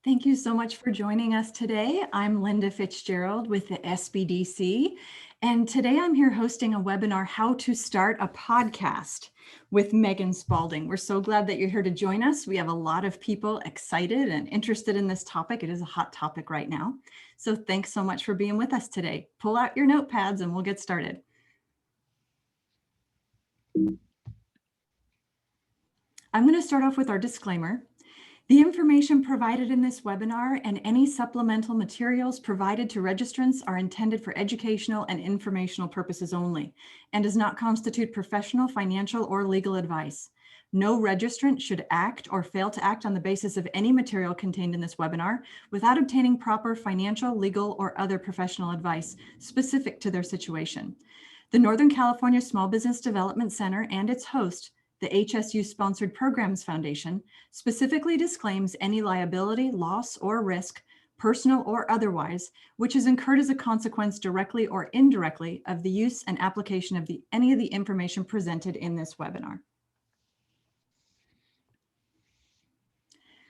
Thank you so much for joining us today. I'm Linda Fitzgerald with the SBDC, and today I'm here hosting a webinar, How to Start a Podcast with Megan Spaulding. We're so glad that you're here to join us. We have a lot of people excited and interested in this topic. It is a hot topic right now. So thanks so much for being with us today. Pull out your notepads and we'll get started. I'm going to start off with our disclaimer. The information provided in this webinar and any supplemental materials provided to registrants are intended for educational and informational purposes only and does not constitute professional, financial, or legal advice. No registrant should act or fail to act on the basis of any material contained in this webinar without obtaining proper financial, legal, or other professional advice specific to their situation. The Northern California Small Business Development Center and its host, the HSU Sponsored Programs Foundation, specifically disclaims any liability, loss, or risk, personal or otherwise, which is incurred as a consequence directly or indirectly of the use and application of any of the information presented in this webinar.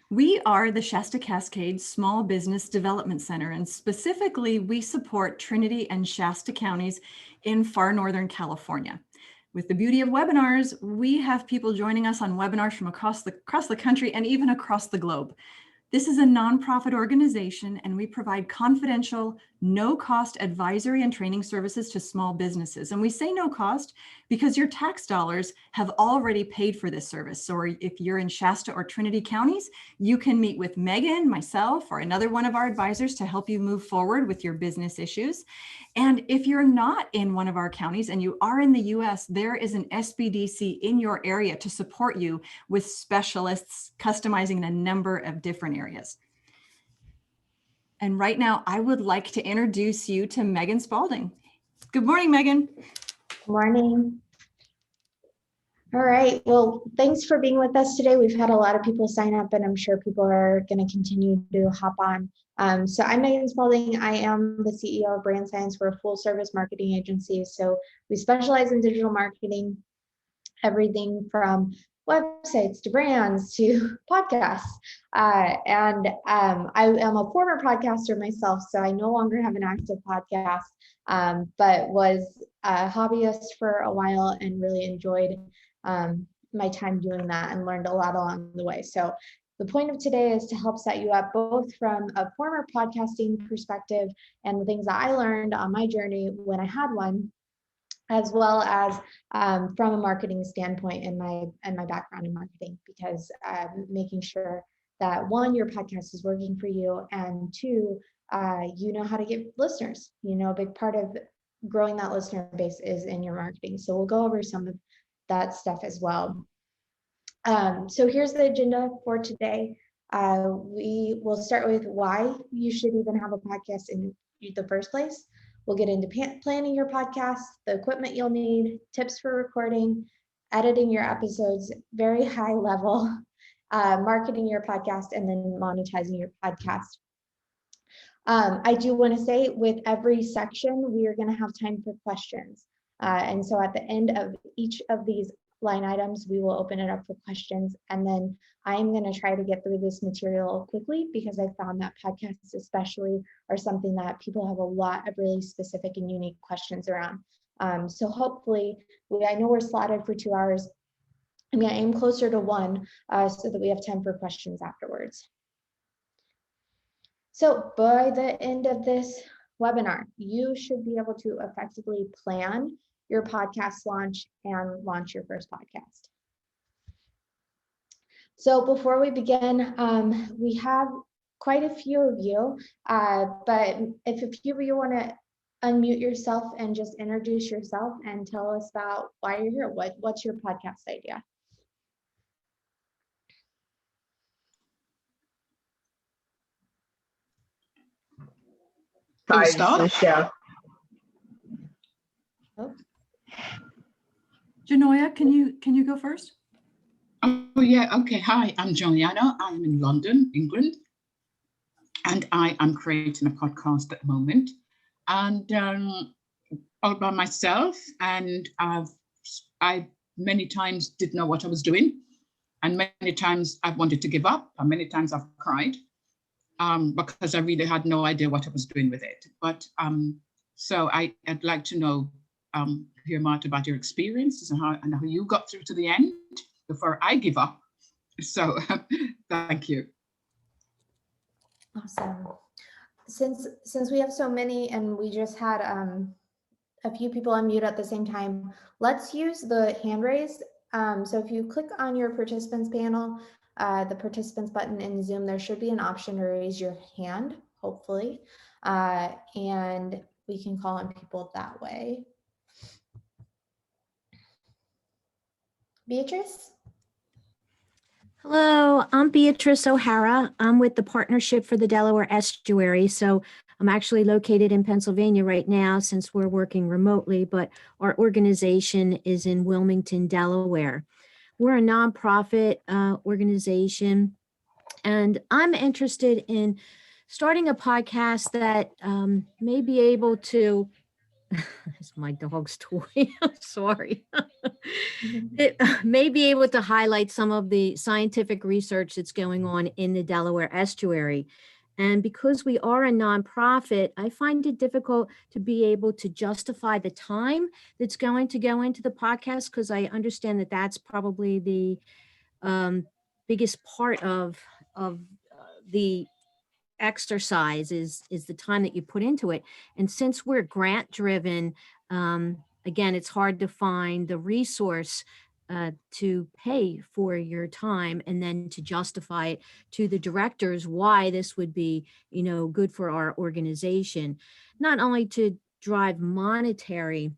We are the Shasta-Cascade Small Business Development Center, and specifically we support Trinity and Shasta counties in far northern California. With the beauty of webinars, we have people joining us on webinars from across the country and even across the globe. This is a nonprofit organization, and we provide confidential, no-cost advisory and training services to small businesses. And we say no cost because your tax dollars have already paid for this service. So if you're in Shasta or Trinity counties, you can meet with Megan, myself, or another one of our advisors to help you move forward with your business issues. And if you're not in one of our counties and you are in the US, there is an SBDC in your area to support you with specialists customizing in a number of different areas. And right now, I would like to introduce you to Megan Spaulding. Good morning, Megan. Good morning. All right, well, thanks for being with us today. We've had a lot of people sign up, and I'm sure people are going to continue to hop on. So I'm Megan Spaulding. I am the CEO of Brand Science. We're a full service marketing agency. So we specialize in digital marketing, everything from websites to brands to podcasts. I am a former podcaster myself, so I no longer have an active podcast, but was a hobbyist for a while and really enjoyed my time doing that and learned a lot along the way. So the point of today is to help set you up both from a former podcasting perspective and the things that I learned on my journey when I had one, as well as from a marketing standpoint and my background in marketing, because making sure that one, your podcast is working for you, and two, you know how to get listeners. You know, a big part of growing that listener base is in your marketing. So we'll go over some of that stuff as well. So here's the agenda for today. We will start with why you should even have a podcast in the first place. We'll get into planning your podcast, the equipment you'll need, tips for recording, editing your episodes, very high level, marketing your podcast, and then monetizing your podcast. I do want to say with every section, we are going to have time for questions. And so at the end of each of these line items, we will open it up for questions. And then I'm going to try to get through this material quickly because I found that podcasts especially are something that people have a lot of really specific and unique questions around. So hopefully, I know we're slotted for 2 hours. I'm going to aim closer to 1 so that we have time for questions afterwards. So by the end of this webinar, you should be able to effectively plan your podcast launch and launch your first podcast. So before we begin, we have quite a few of you, but if a few of you want to unmute yourself and just introduce yourself and tell us about why you're here, what's your podcast idea? Hi, this is Michelle. Oh. Janoya, can you go first? Oh yeah, okay. Hi, I'm Juliana. I'm in London, England, and I am creating a podcast at the moment, and all by myself. And I many times didn't know what I was doing, and many times I've wanted to give up, and many times I've cried. because I really had no idea what I was doing with it. But so I'd like to know, hear more about your experiences and how you got through to the end before I give up. So thank you. Awesome. Since we have so many and we just had a few people unmute at the same time, let's use the hand raise. So if you click on your participants panel, the participants button in Zoom, there should be an option to raise your hand, hopefully, and we can call on people that way. Beatrice? Hello, I'm Beatrice O'Hara. I'm with the Partnership for the Delaware Estuary. So I'm actually located in Pennsylvania right now since we're working remotely, but our organization is in Wilmington, Delaware. We're a nonprofit organization, and I'm interested in starting a podcast that may be able to it's my dog's toy. I'm sorry. It may be able to highlight some of the scientific research that's going on in the Delaware estuary. And because we are a nonprofit, I find it difficult to be able to justify the time that's going to go into the podcast, because I understand that that's probably the biggest part of the exercise is the time that you put into it. And since we're grant driven, again, it's hard to find the resource to pay for your time and then to justify it to the directors why this would be, good for our organization, not only to drive monetary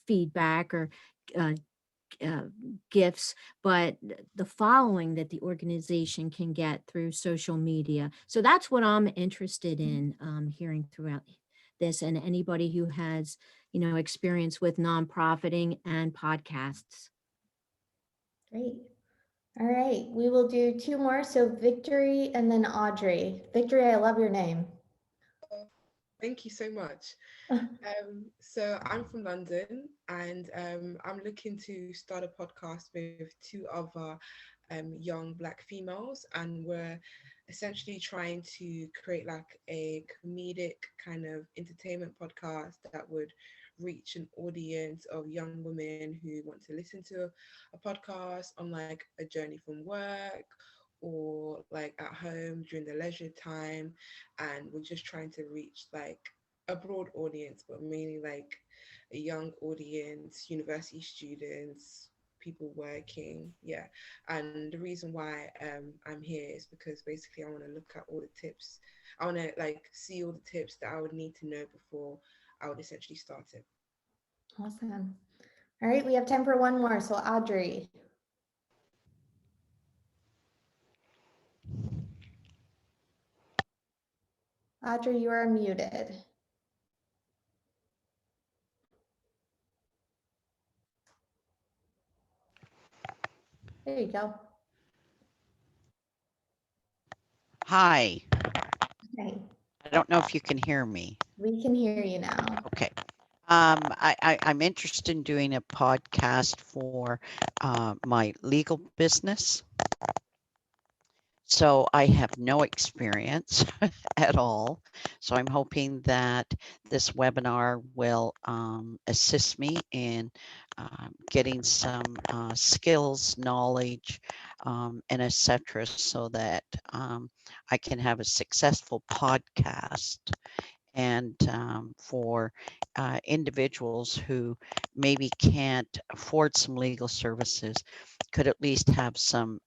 feedback or uh, gifts, but the following that the organization can get through social media. So that's what I'm interested in hearing throughout this, and anybody who has, experience with nonprofiting and podcasts. Great. All right, we will do two more. So Victory and then Audrey. Victory, I love your name. Thank you so much. So I'm from London, and I'm looking to start a podcast with two other young Black females, and we're essentially trying to create like a comedic kind of entertainment podcast that would reach an audience of young women who want to listen to a podcast on like a journey from work or like at home during the leisure time. And we're just trying to reach like a broad audience, but mainly like a young audience, university students, people working. Yeah. And the reason why I'm here is because basically I want to look at all the tips. I want to like see all the tips that I would need to know before I would essentially start it. Awesome. All right, we have time for one more. So Audrey. Audrey, you are muted. There you go. Hi. Okay, I don't know if you can hear me. we can hear you now. Okay. I'm interested in doing a podcast for my legal business. So I have no experience at all. So I'm hoping that this webinar will assist me in getting some skills, knowledge, and etc., so that I can have a successful podcast. And for individuals who maybe can't afford some legal services, could at least have some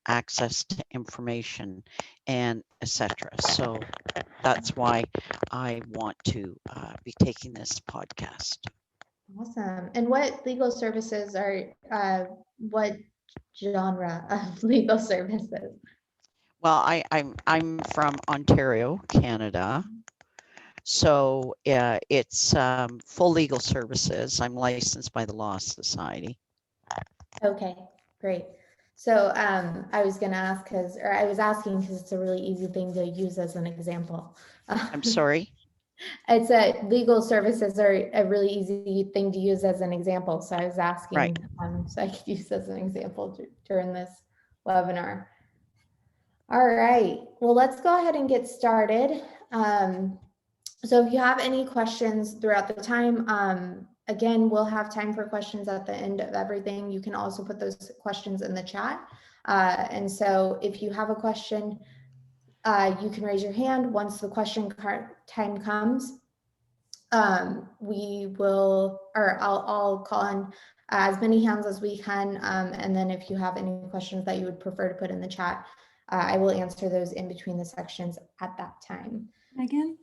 access to information and etc. So that's why I want to be taking this podcast. Awesome. And what legal services are, what genre of legal services? Well, I'm from Ontario, Canada. So it's full legal services. I'm licensed by the Law Society. Okay, great. So I was going to ask or I was asking because it's a really easy thing to use as an example. I'm sorry? It's a legal services are a really easy thing to use as an example. So I was asking, Right. so I could use as an example during this webinar. All right, well, let's go ahead and get started. So if you have any questions throughout the time, again, we'll have time for questions at the end of everything. You can also put those questions in the chat. And so if you have a question, you can raise your hand. Once the question time comes, we will, or I'll call on as many hands as we can. And then if you have any questions that you would prefer to put in the chat, I will answer those in between the sections at that time. Megan,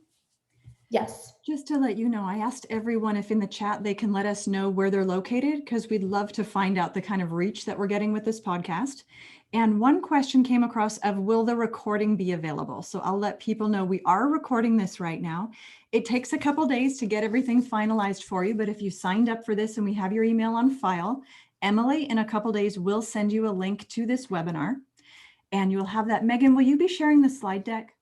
Yes. just to let you know, I asked everyone if in the chat they can let us know where they're located, because we'd love to find out the kind of reach that we're getting with this podcast. And one question came across of, will the recording be available? So I'll let people know we are recording this right now. It takes a couple days to get everything finalized for you, but if you signed up for this and we have your email on file, Emily in a couple days will send you a link to this webinar and you'll have that. Megan, will you be sharing the slide deck?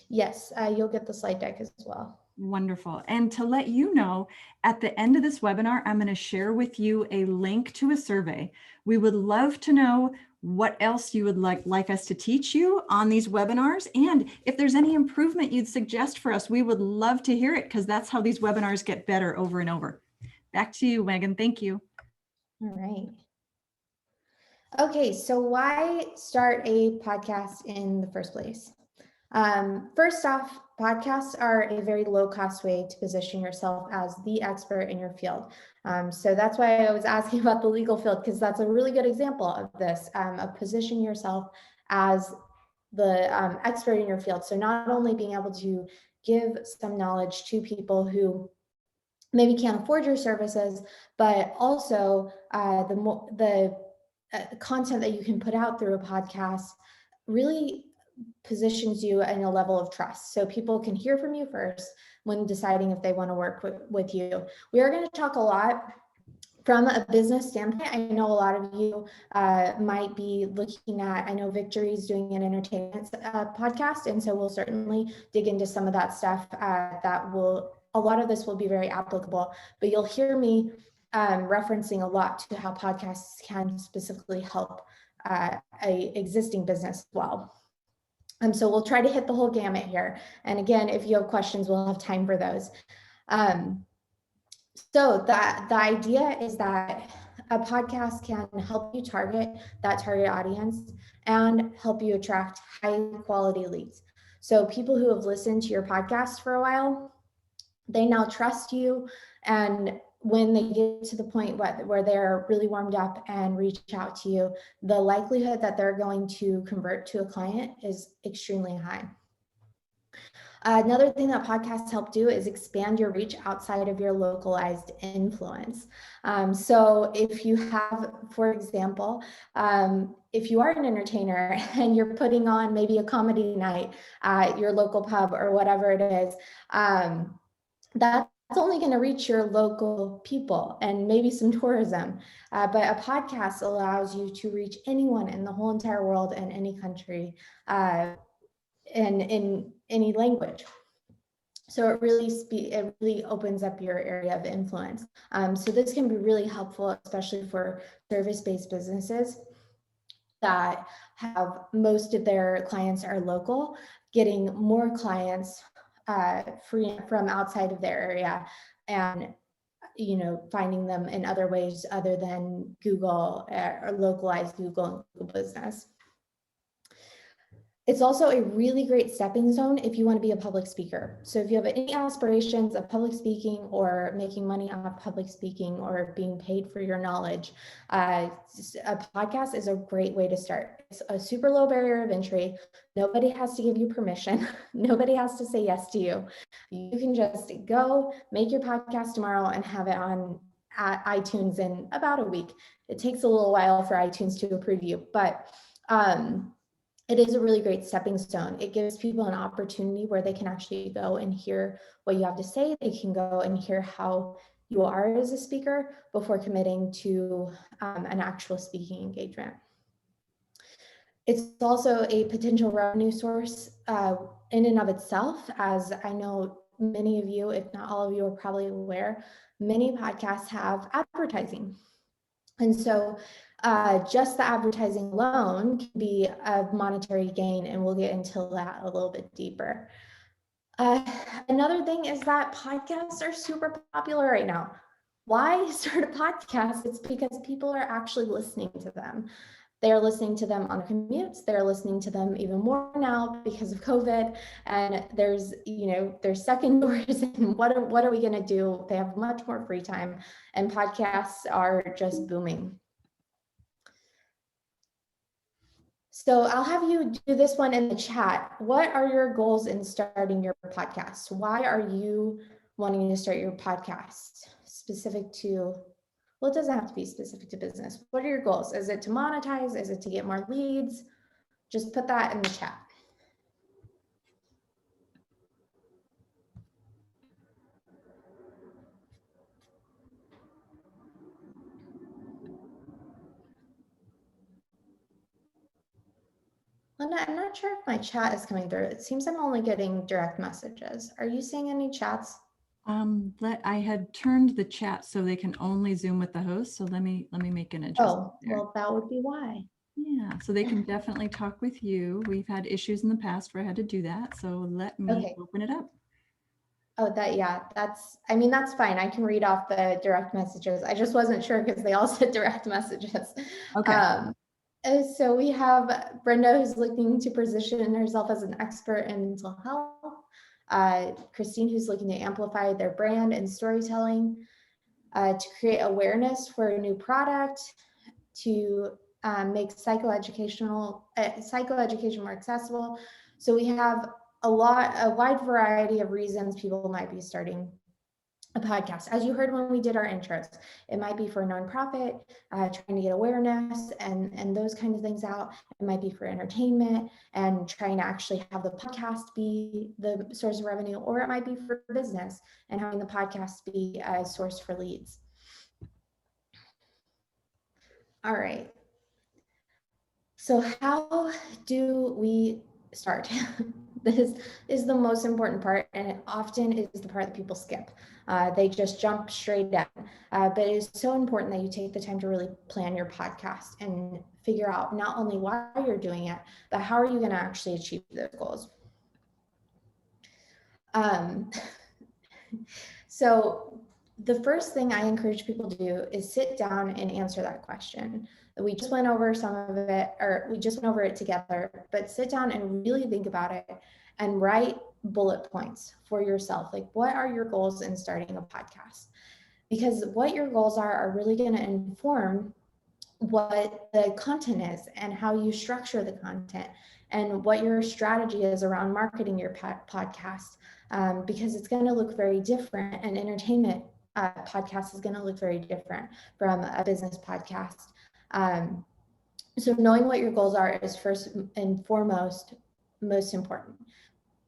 Yes, you'll get the slide deck as well. Wonderful. And to let you know, at the end of this webinar, I'm going to share with you a link to a survey. We would love to know what else you would like us to teach you on these webinars. And if there's any improvement you'd suggest for us, we would love to hear it, because that's how these webinars get better over and over. Back to you, Megan. Thank you. All right. Okay, so why start a podcast in the first place? First off, podcasts are a very low-cost way to position yourself as the expert in your field. So that's why I was asking about the legal field, because that's a really good example of this, of positioning yourself as the expert in your field. So not only being able to give some knowledge to people who maybe can't afford your services, but also the content that you can put out through a podcast really positions you in a level of trust. So people can hear from you first when deciding if they want to work with you. We are going to talk a lot from a business standpoint. I know a lot of you might be looking at, I know Victory's doing an entertainment podcast, and so we'll certainly dig into some of that stuff a lot of this will be very applicable, but you'll hear me referencing a lot to how podcasts can specifically help a existing business as well. So we'll try to hit the whole gamut here. And again, if you have questions, we'll have time for those. So the idea is that a podcast can help you target that target audience and help you attract high quality leads. So people who have listened to your podcast for a while, they now trust you. And when they get to the point where they're really warmed up and reach out to you, the likelihood that they're going to convert to a client is extremely high. Another thing that podcasts help do is expand your reach outside of your localized influence. So if you have, for example, if you are an entertainer and you're putting on maybe a comedy night at your local pub or whatever it is, that's only going to reach your local people and maybe some tourism. But a podcast allows you to reach anyone in the whole entire world and any country in any language. So it really opens up your area of influence. So this can be really helpful, especially for service-based businesses that have most of their clients are local, getting more clients free from outside of their area, and finding them in other ways other than Google or localized Google and Google Business. It's also a really great stepping stone if you want to be a public speaker. So if you have any aspirations of public speaking or making money off public speaking or being paid for your knowledge, a podcast is a great way to start. It's a super low barrier of entry. Nobody has to give you permission. Nobody has to say yes to you. You can just go make your podcast tomorrow and have it on iTunes in about a week. It takes a little while for iTunes to approve you, but it is a really great stepping stone. It gives people an opportunity where they can actually go and hear what you have to say. They can go and hear how you are as a speaker before committing to an actual speaking engagement. It's also a potential revenue source in and of itself, as I know many of you, if not all of you, are probably aware, many podcasts have advertising. And so Just the advertising alone can be a monetary gain, and we'll get into that a little bit deeper. Another thing is that podcasts are super popular right now. Why start a podcast? It's because people are actually listening to them. They're listening to them on commutes. They're listening to them even more now because of COVID. And there's stuck indoors. And what are we going to do? They have much more free time, and podcasts are just booming. So I'll have you do this one in the chat. What are your goals in starting your podcast? Why are you wanting to start your podcast? Specific to, well, it doesn't have to be specific to business. What are your goals? Is it to monetize? Is it to get more leads? Just put that in the chat. Linda, I'm not sure if my chat is coming through. It seems I'm only getting direct messages. Are you seeing any chats? I had turned the chat so they can only Zoom with the host. So let me make an adjustment. Oh, well, that would be why. Yeah, so they can definitely talk with you. We've had issues in the past where I had to do that. So let me open it up. Oh, that's fine. I can read off the direct messages. I just wasn't sure because they all said direct messages. Okay. So we have Brenda, who's looking to position herself as an expert in mental health. Christine, who's looking to amplify their brand and storytelling, to create awareness for a new product, to make psychoeducation more accessible. So we have a wide variety of reasons people might be starting a podcast. As you heard when we did our intros, it might be for a nonprofit, trying to get awareness and those kinds of things out. It might be for entertainment and trying to actually have the podcast be the source of revenue, or it might be for business and having the podcast be a source for leads. All right. So how do we start? This is the most important part, and it often is the part that people skip. They just jump straight in. But it is so important that you take the time to really plan your podcast and figure out not only why you're doing it, but how are you going to actually achieve those goals. So the first thing I encourage people to do is sit down and answer that question. We just went over some of it, or we just went over it together, but sit down and really think about it and write bullet points for yourself. Like, what are your goals in starting a podcast? Because what your goals are really going to inform what the content is and how you structure the content and what your strategy is around marketing your podcast, because it's going to look very different. An entertainment podcast is going to look very different from a business podcast. So knowing what your goals are is first and foremost most important.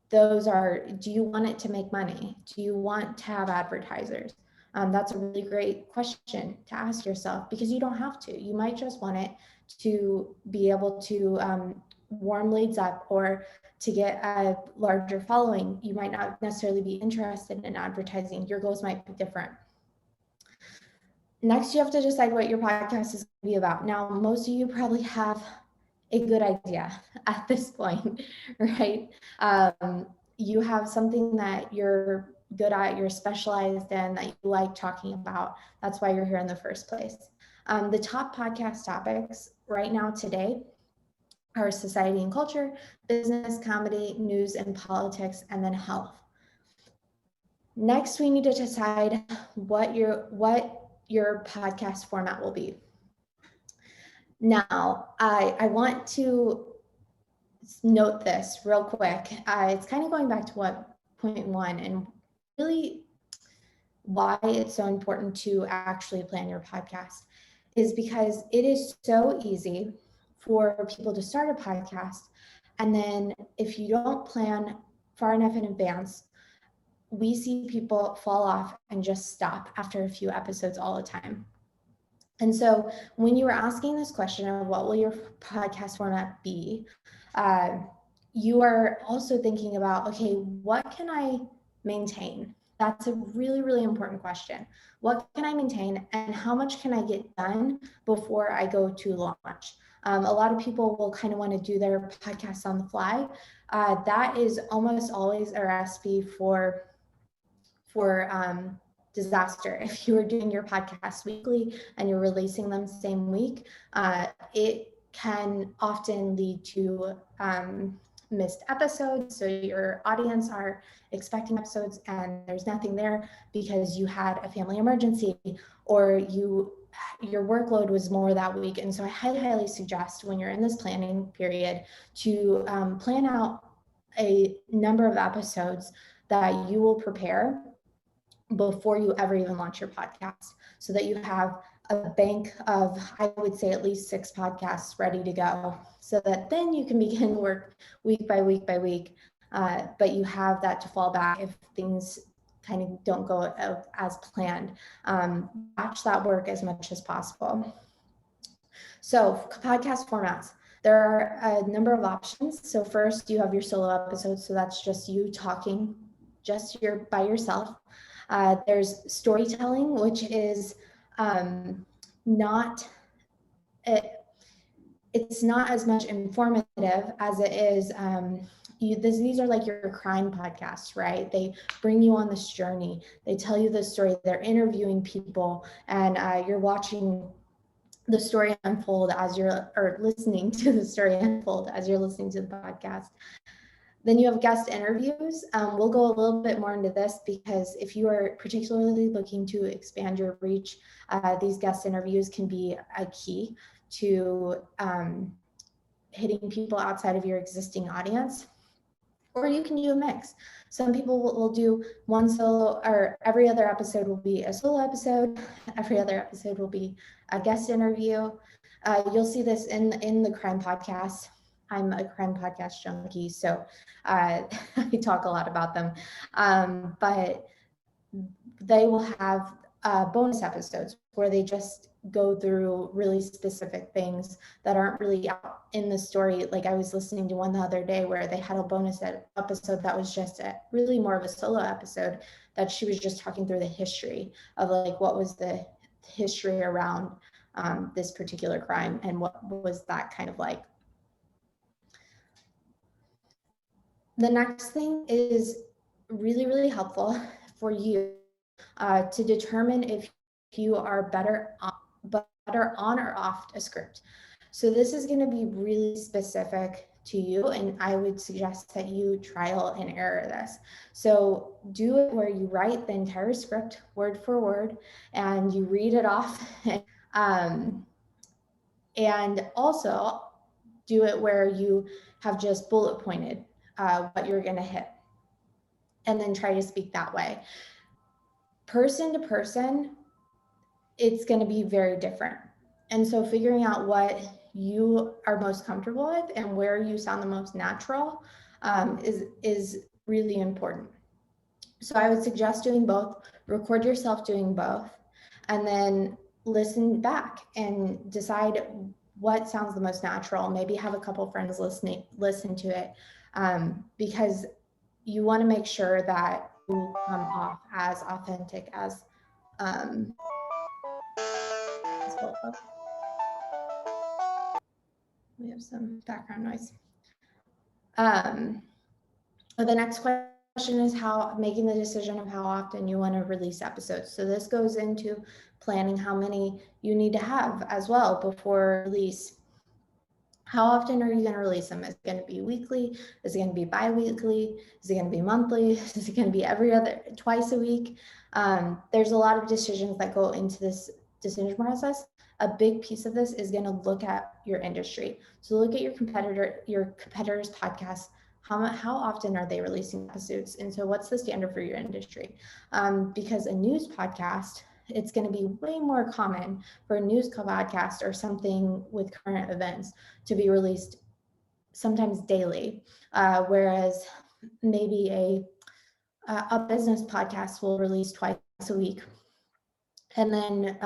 Those are, do you want it to make money? Do you want to have advertisers? That's a really great question to ask yourself, because you don't have to. You might just want it to be able to warm leads up or to get a larger following. You might not necessarily be interested in advertising. Your goals might be different. Next, you have to decide what your podcast is going to be about. Now, most of you probably have a good idea at this point, right? You have something that you're good at, you're specialized in, that you like talking about. That's why you're here in the first place. The top podcast topics right now today are society and culture, business, comedy, news and politics, and then health. Next, we need to decide what your podcast format will be. Now, I want to note this real quick. It's kind of going back to what point one, and really why it's so important to actually plan your podcast is because it is so easy for people to start a podcast. And then if you don't plan far enough in advance, we see people fall off and just stop after a few episodes all the time. And so when you were asking this question of what will your podcast format be, you are also thinking about, okay, what can I maintain? That's a really, really important question. What can I maintain and how much can I get done before I go to launch? A lot of people will kind of want to do their podcasts on the fly. That is almost always a recipe for disaster. If you are doing your podcast weekly and you're releasing them same week, it can often lead to missed episodes. So your audience are expecting episodes and there's nothing there because you had a family emergency or your workload was more that week. And so I highly suggest when you're in this planning period to plan out a number of episodes that you will prepare before you ever even launch your podcast, so that you have a bank of, I would say, at least 6 podcasts ready to go, so that then you can begin work week by week by week. But you have that to fall back if things kind of don't go as planned. Batch that work as much as possible. So podcast formats. There are a number of options. So first, you have your solo episodes. So that's just you talking, just by yourself. There's storytelling, which is it's not as much informative as it is. These are like your crime podcasts, right? They bring you on this journey. They tell you the story. They're interviewing people, and you're watching the story unfold or listening to the story unfold as you're listening to the podcast. Then you have guest interviews. We'll go a little bit more into this because if you are particularly looking to expand your reach, these guest interviews can be a key to hitting people outside of your existing audience. Or you can do a mix. Some people will do one solo, or every other episode will be a solo episode. Every other episode will be a guest interview. You'll see this in the crime podcast. I'm a crime podcast junkie, so I talk a lot about them. But they will have bonus episodes where they just go through really specific things that aren't really out in the story. Like I was listening to one the other day where they had a bonus episode that was just really more of a solo episode, that she was just talking through the history of like what was the history around this particular crime and what was that kind of like. The next thing is really, really helpful for you to determine if you are better on or off a script. So this is going to be really specific to you, and I would suggest that you trial and error this. So do it where you write the entire script word for word and you read it off. And also do it where you have just bullet pointed what you're going to hit, and then try to speak that way. Person to person, it's going to be very different. And so figuring out what you are most comfortable with and where you sound the most natural is really important. So I would suggest doing both, record yourself doing both, and then listen back and decide what sounds the most natural. Maybe have a couple friends listen to it, because you want to make sure that you come off as authentic as well. We have some background noise. The next question is making the decision of how often you want to release episodes. So this goes into planning how many you need to have as well before release. How often are you going to release them? Is it going to be weekly? Is it going to be bi-weekly? Is it going to be monthly? Is it going to be twice a week? There's a lot of decisions that go into this decision process. A big piece of this is going to look at your industry. So look at your competitors' podcasts. How often are they releasing episodes? And so what's the standard for your industry? Because a news podcast, it's going to be way more common for a news podcast or something with current events to be released sometimes daily, whereas maybe a business podcast will release twice a week. And then,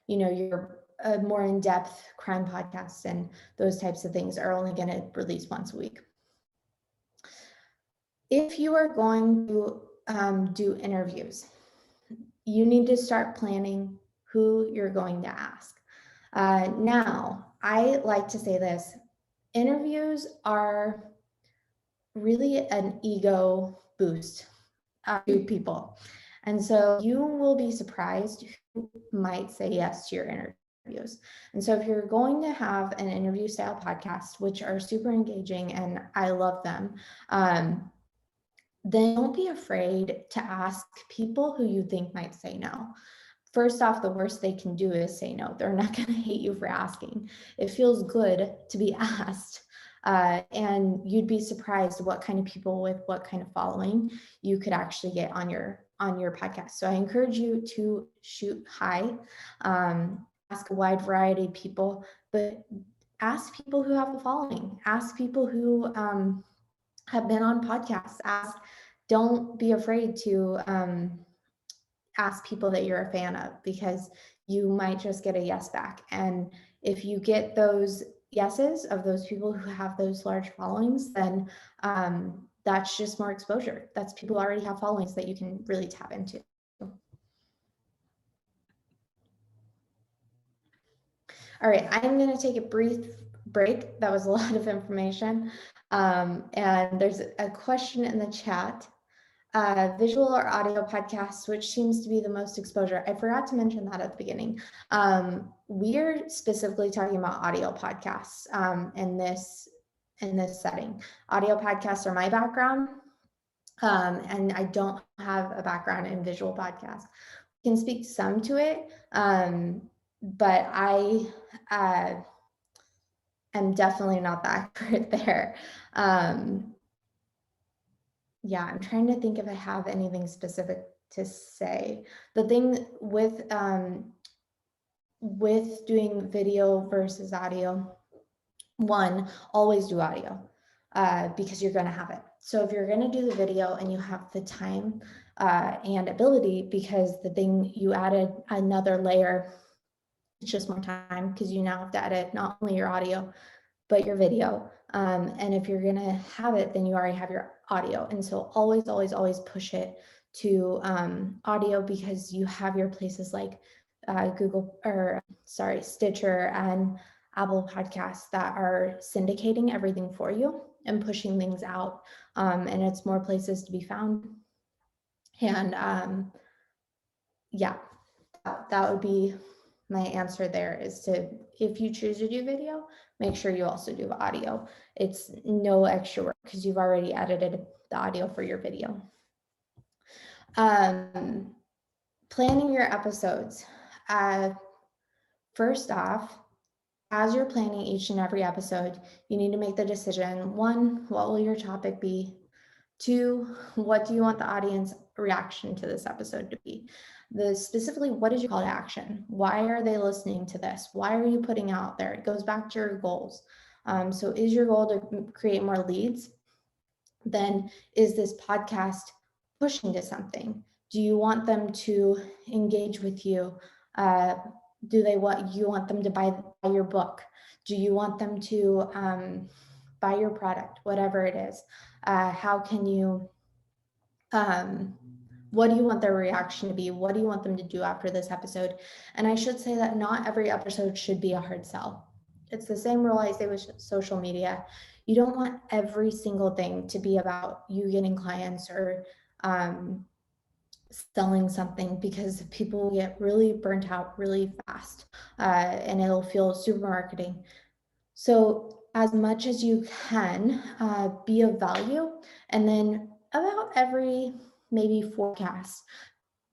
your more in-depth crime podcasts and those types of things are only going to release once a week. If you are going to do interviews. You need to start planning who you're going to ask. Now, I like to say this, interviews are really an ego boost to people. And so you will be surprised who might say yes to your interviews. And so if you're going to have an interview style podcast, which are super engaging and I love them, then don't be afraid to ask people who you think might say no. First off, the worst they can do is say no. They're not going to hate you for asking. It feels good to be asked. And you'd be surprised what kind of people with what kind of following you could actually get on your podcast. So I encourage you to shoot high, ask a wide variety of people, but ask people who have a following, ask people who have been on podcasts, don't be afraid to ask people that you're a fan of, because you might just get a yes back. And if you get those yeses of those people who have those large followings, then that's just more exposure. That's people who already have followings that you can really tap into. All right, I'm going to take a brief break. That was a lot of information. And there's a question in the chat. Visual or audio podcasts, which seems to be the most exposure. I forgot to mention that at the beginning. We're specifically talking about audio podcasts in this setting. Audio podcasts are my background, and I don't have a background in visual podcasts. I can speak some to it, but I am definitely not the expert there. Yeah, I'm trying to think if I have anything specific to say. The thing with doing video versus audio, one, always do audio because you're going to have it. So if you're going to do the video and you have the time and ability, because the thing you added another layer, it's just more time because you now have to edit not only your audio, but your video. And if you're gonna have it, then you already have your audio. And so always, always, always push it to audio, because you have your places like Stitcher and Apple Podcasts that are syndicating everything for you and pushing things out. And it's more places to be found. And yeah, that would be my answer there, is to, if you choose to do video, make sure you also do audio. It's no extra work because you've already edited the audio for your video. Planning your episodes. First off, as you're planning each and every episode, you need to make the decision, one, what will your topic be? Two, what do you want the audience reaction to this episode to be? Specifically, what is your call to action? Why are they listening to this? Why are you putting out there? It goes back to your goals. So is your goal to create more leads? Then is this podcast pushing to something? Do you want them to engage with you? Do you want them to buy your book? Do you want them to buy your product, whatever it is? How can you, what do you want their reaction to be? What do you want them to do after this episode? And I should say that not every episode should be a hard sell. It's the same rule I say with social media. You don't want every single thing to be about you getting clients or selling something, because people get really burnt out really fast and it'll feel super marketing. So as much as you can be of value, and then about every maybe forecast,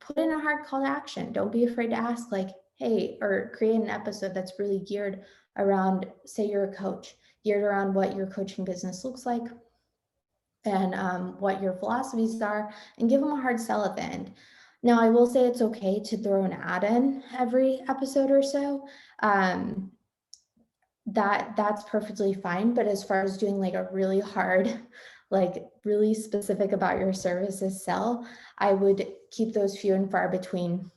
put in a hard call to action. Don't be afraid to ask, like, hey, or create an episode that's really geared around, say you're a coach, geared around what your coaching business looks like and what your philosophies are, and give them a hard sell at the end. Now, I will say it's okay to throw an ad in every episode or so. That's perfectly fine. But as far as doing like a really hard, like really specific about your services sell, I would keep those few and far between.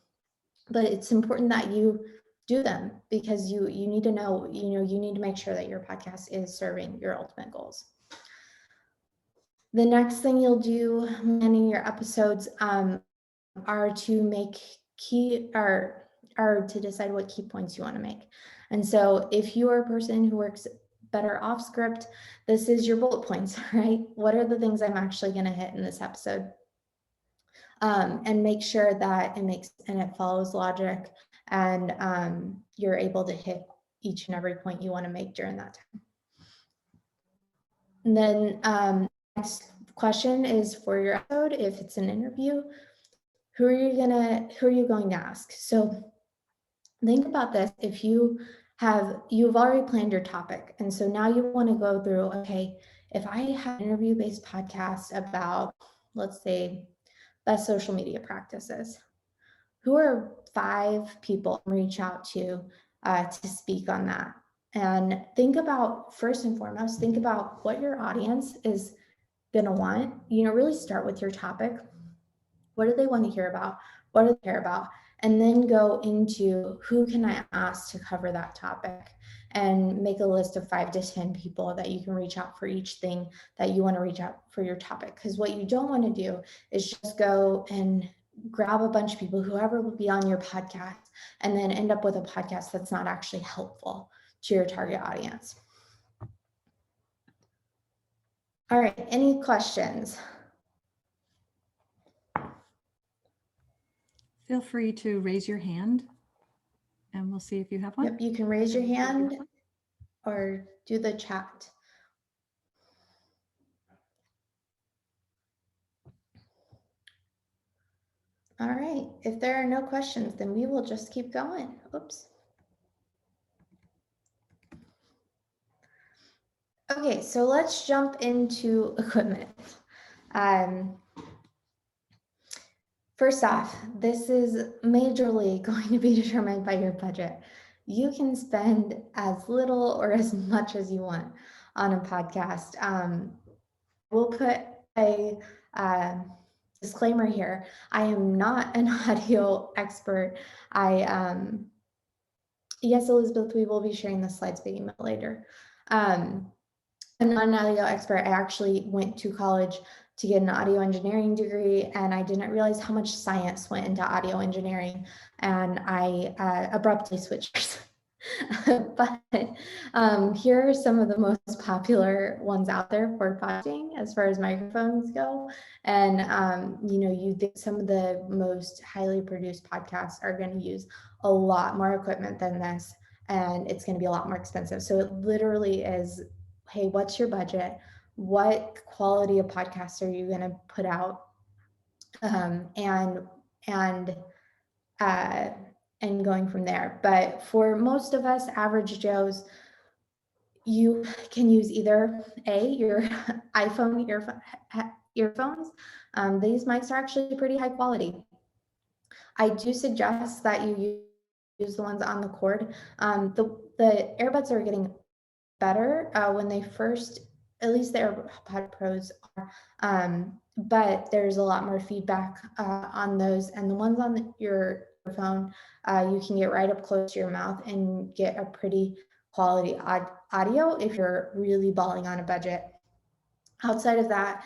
But it's important that you do them, because you need to know, you need to make sure that your podcast is serving your ultimate goals. The next thing you'll do planning your episodes are to make are to decide what key points you want to make. And so if you are a person who works better off script, this is your bullet points, right? What are the things I'm actually going to hit in this episode? And make sure that it follows logic, and you're able to hit each and every point you want to make during that time. And then next question is for your episode. If it's an interview, who are you going to ask? So think about this. If you've already planned your topic, and so now you want to go through, okay, if I have an interview-based podcast about, let's say, best social media practices, who are 5 people I reach out to speak on that? And think about, first and foremost, think about what your audience is going to want. Really start with your topic. What do they want to hear about? What do they care about? And then go into who can I ask to cover that topic, and make a list of 5 to 10 people that you can reach out for each thing that you want to reach out for your topic. Because what you don't want to do is just go and grab a bunch of people, whoever will be on your podcast, and then end up with a podcast that's not actually helpful to your target audience. All right, any questions? Feel free to raise your hand and we'll see if you have one. Yep, you can raise your hand or do the chat. All right, if there are no questions, then we will just keep going. Oops. Okay, so let's jump into equipment. First off, this is majorly going to be determined by your budget. You can spend as little or as much as you want on a podcast. We'll put a disclaimer here. I am not an audio expert. Yes, Elizabeth, we will be sharing the slides by email later. I'm not an audio expert. I actually went to college to get an audio engineering degree, and I didn't realize how much science went into audio engineering, and I abruptly switched. But here are some of the most popular ones out there for podcasting as far as microphones go. And you think some of the most highly produced podcasts are going to use a lot more equipment than this, and it's going to be a lot more expensive. So it literally is, hey, what's your budget? What quality of podcasts are you going to put out? And going from there. But for most of us average Joes, you can use either your iPhone earphones. These mics are actually pretty high quality. I do suggest that you use the ones on the cord. The earbuds are getting better when they first, at least the AirPod Pros are, but there's a lot more feedback on those. And the ones on your phone, you can get right up close to your mouth and get a pretty quality audio if you're really balling on a budget. Outside of that,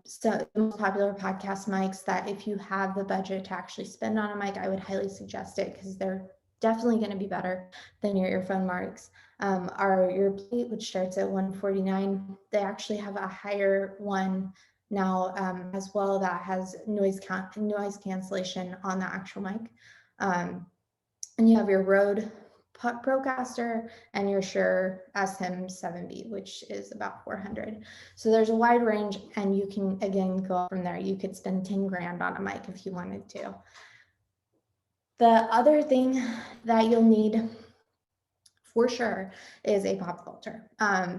so the most popular podcast mics that if you have the budget to actually spend on a mic, I would highly suggest it, because they're definitely going to be better than your earphone mics. Are your Plate, which starts at $149. They actually have a higher one now as well that has noise cancellation on the actual mic. And you have your Rode Procaster and your Shure SM7B, which is about 400. So there's a wide range, and you can again go from there. You could spend 10 grand on a mic if you wanted to. The other thing that you'll need for sure is a pop filter.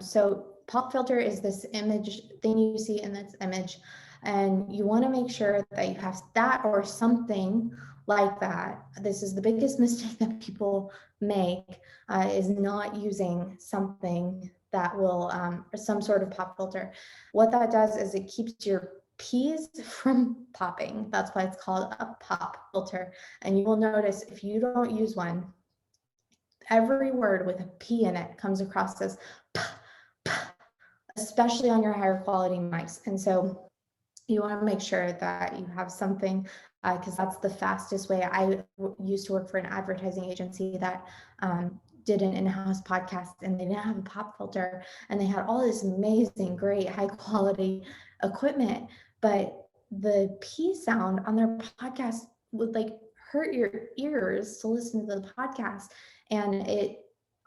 So pop filter is this image thing you see in this image, and you want to make sure that you have that or something like that. This is the biggest mistake that people make, is not using something that will, or some sort of pop filter. What that does is it keeps your P's from popping. That's why it's called a pop filter. And you will notice if you don't use one, every word with a P in it comes across as p, p, especially on your higher quality mics. And so you want to make sure that you have something, because that's the fastest way. I used to work for an advertising agency that did an in-house podcast, and they didn't have a pop filter, and they had all this amazing, great, high quality equipment, but the P sound on their podcast would like hurt your ears to listen to the podcast. And it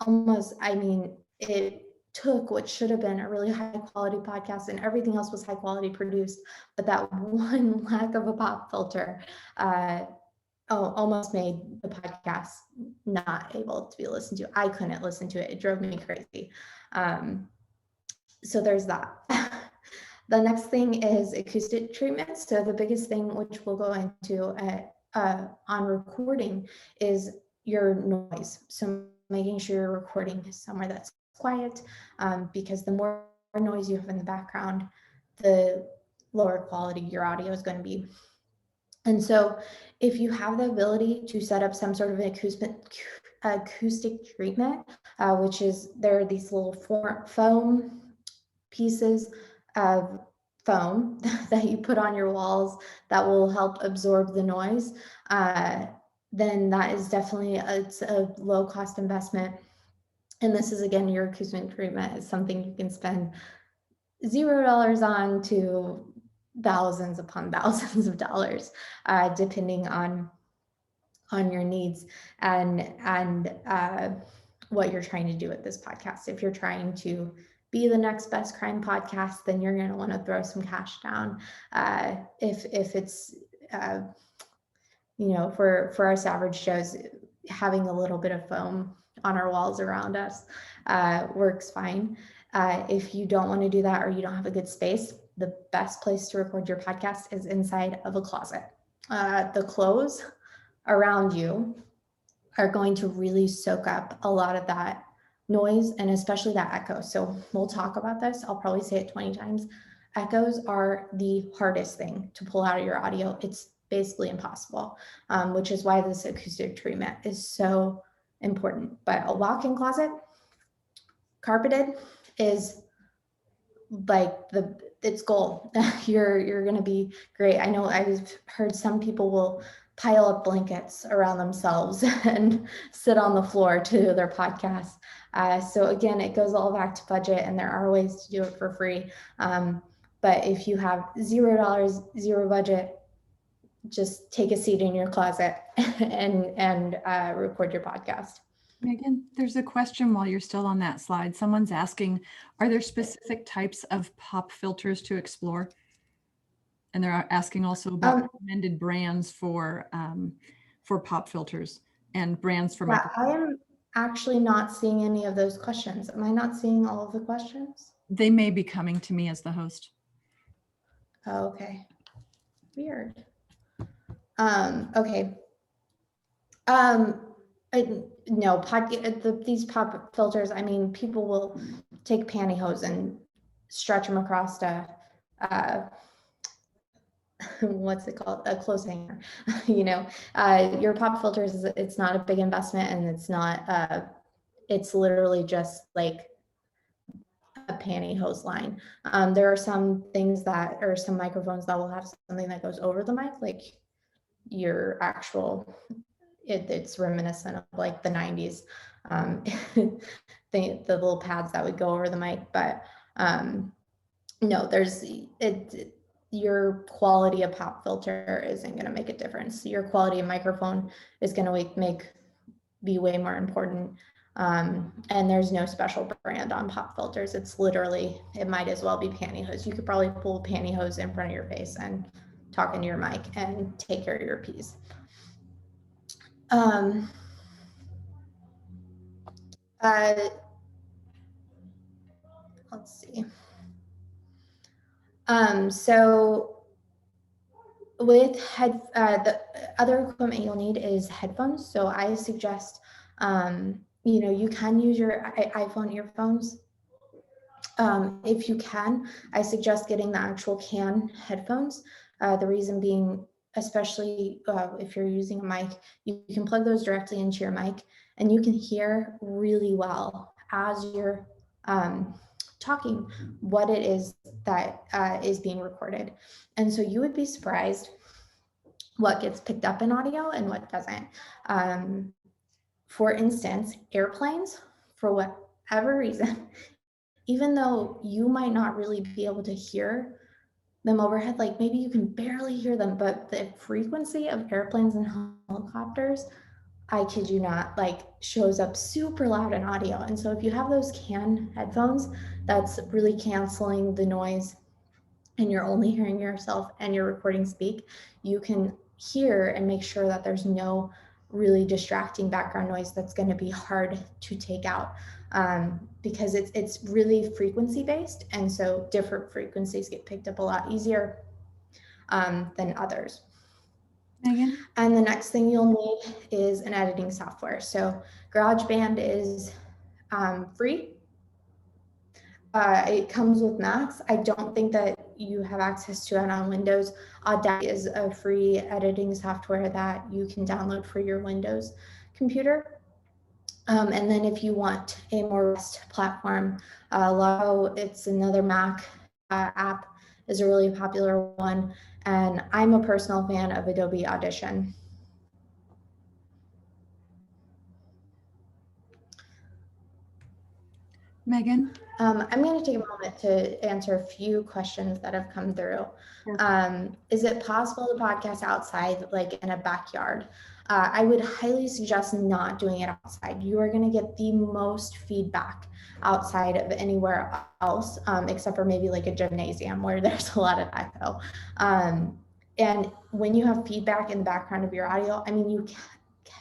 almost, I mean, it took what should have been a really high quality podcast, and everything else was high quality produced, but that one lack of a pop filter almost made the podcast not able to be listened to. I couldn't listen to it. It drove me crazy. So there's that. The next thing is acoustic treatment. So the biggest thing, which we'll go into on recording, is your noise. So making sure you're recording somewhere that's quiet, because the more noise you have in the background, the lower quality your audio is going to be. And so if you have the ability to set up some sort of an acoustic treatment, which is, there are these little foam pieces of foam that you put on your walls that will help absorb the noise, then that is definitely, it's a low cost investment. And this is, again, your acoustic treatment is something you can spend $0 on to thousands upon thousands of dollars, depending on your needs and what you're trying to do with this podcast. If you're trying to be the next best crime podcast, then you're going to want to throw some cash down. If it's for us average shows, having a little bit of foam on our walls around us works fine. If you don't want to do that, or you don't have a good space, the best place to record your podcast is inside of a closet. The clothes around you are going to really soak up a lot of that noise, and especially that echo. So we'll talk about this. I'll probably say it 20 times. Echoes are the hardest thing to pull out of your audio. It's basically impossible, which is why this acoustic treatment is so important. But a walk-in closet, carpeted, is like it's gold. You're gonna be great. I know I've heard some people will pile up blankets around themselves and sit on the floor to their podcast. So again, it goes all back to budget, and there are ways to do it for free. But if you have $0, zero budget, just take a seat in your closet and record your podcast. Megan, there's a question while you're still on that slide. Someone's asking, are there specific types of pop filters to explore? And they're asking also about recommended brands for pop filters and brands for microphones. I am actually not seeing any of those questions. Am I not seeing all of the questions? They may be coming to me as the host. Oh, okay. Weird. Okay. No, these pop filters, I mean, people will take pantyhose and stretch them across what's it called? A clothes hanger. Your pop filters, it's not a big investment, and it's not, it's literally just like a pantyhose line. There are some things that, or some microphones that will have something that goes over the mic, like your actual, it's reminiscent of like the 90s, the little pads that would go over the mic. But no, your quality of pop filter isn't going to make a difference. Your quality of microphone is going to be way more important. And there's no special brand on pop filters. It's literally, it might as well be pantyhose. You could probably pull pantyhose in front of your face and talk into your mic and take care of your P's. Let's see. So with the other equipment you'll need is headphones. So I suggest, you can use your iPhone earphones. If you can, I suggest getting the actual CAN headphones. The reason being, especially if you're using a mic, you can plug those directly into your mic, and you can hear really well as you're talking what it is that is being recorded. And so you would be surprised what gets picked up in audio and what doesn't. For instance, airplanes, for whatever reason, even though you might not really be able to hear them overhead, like maybe you can barely hear them, but the frequency of airplanes and helicopters, I kid you not, like shows up super loud in audio. And so if you have those CAN headphones, that's really canceling the noise and you're only hearing yourself and your recording speak, you can hear and make sure that there's no really distracting background noise that's going to be hard to take out, because it's really frequency based, and so different frequencies get picked up a lot easier than others. Megan? And the next thing you'll need is an editing software. So GarageBand is free. It comes with Macs. I don't think that you have access to it on Windows. Audacity is a free editing software that you can download for your Windows computer. And then if you want a more robust platform, Lotto, it's another Mac app, is a really popular one. And I'm a personal fan of Adobe Audition. Megan? I'm going to take a moment to answer a few questions that have come through. Is it possible to podcast outside, like in a backyard? I would highly suggest not doing it outside. You are going to get the most feedback outside of anywhere else, except for maybe like a gymnasium where there's a lot of echo. And when you have feedback in the background of your audio, I mean, you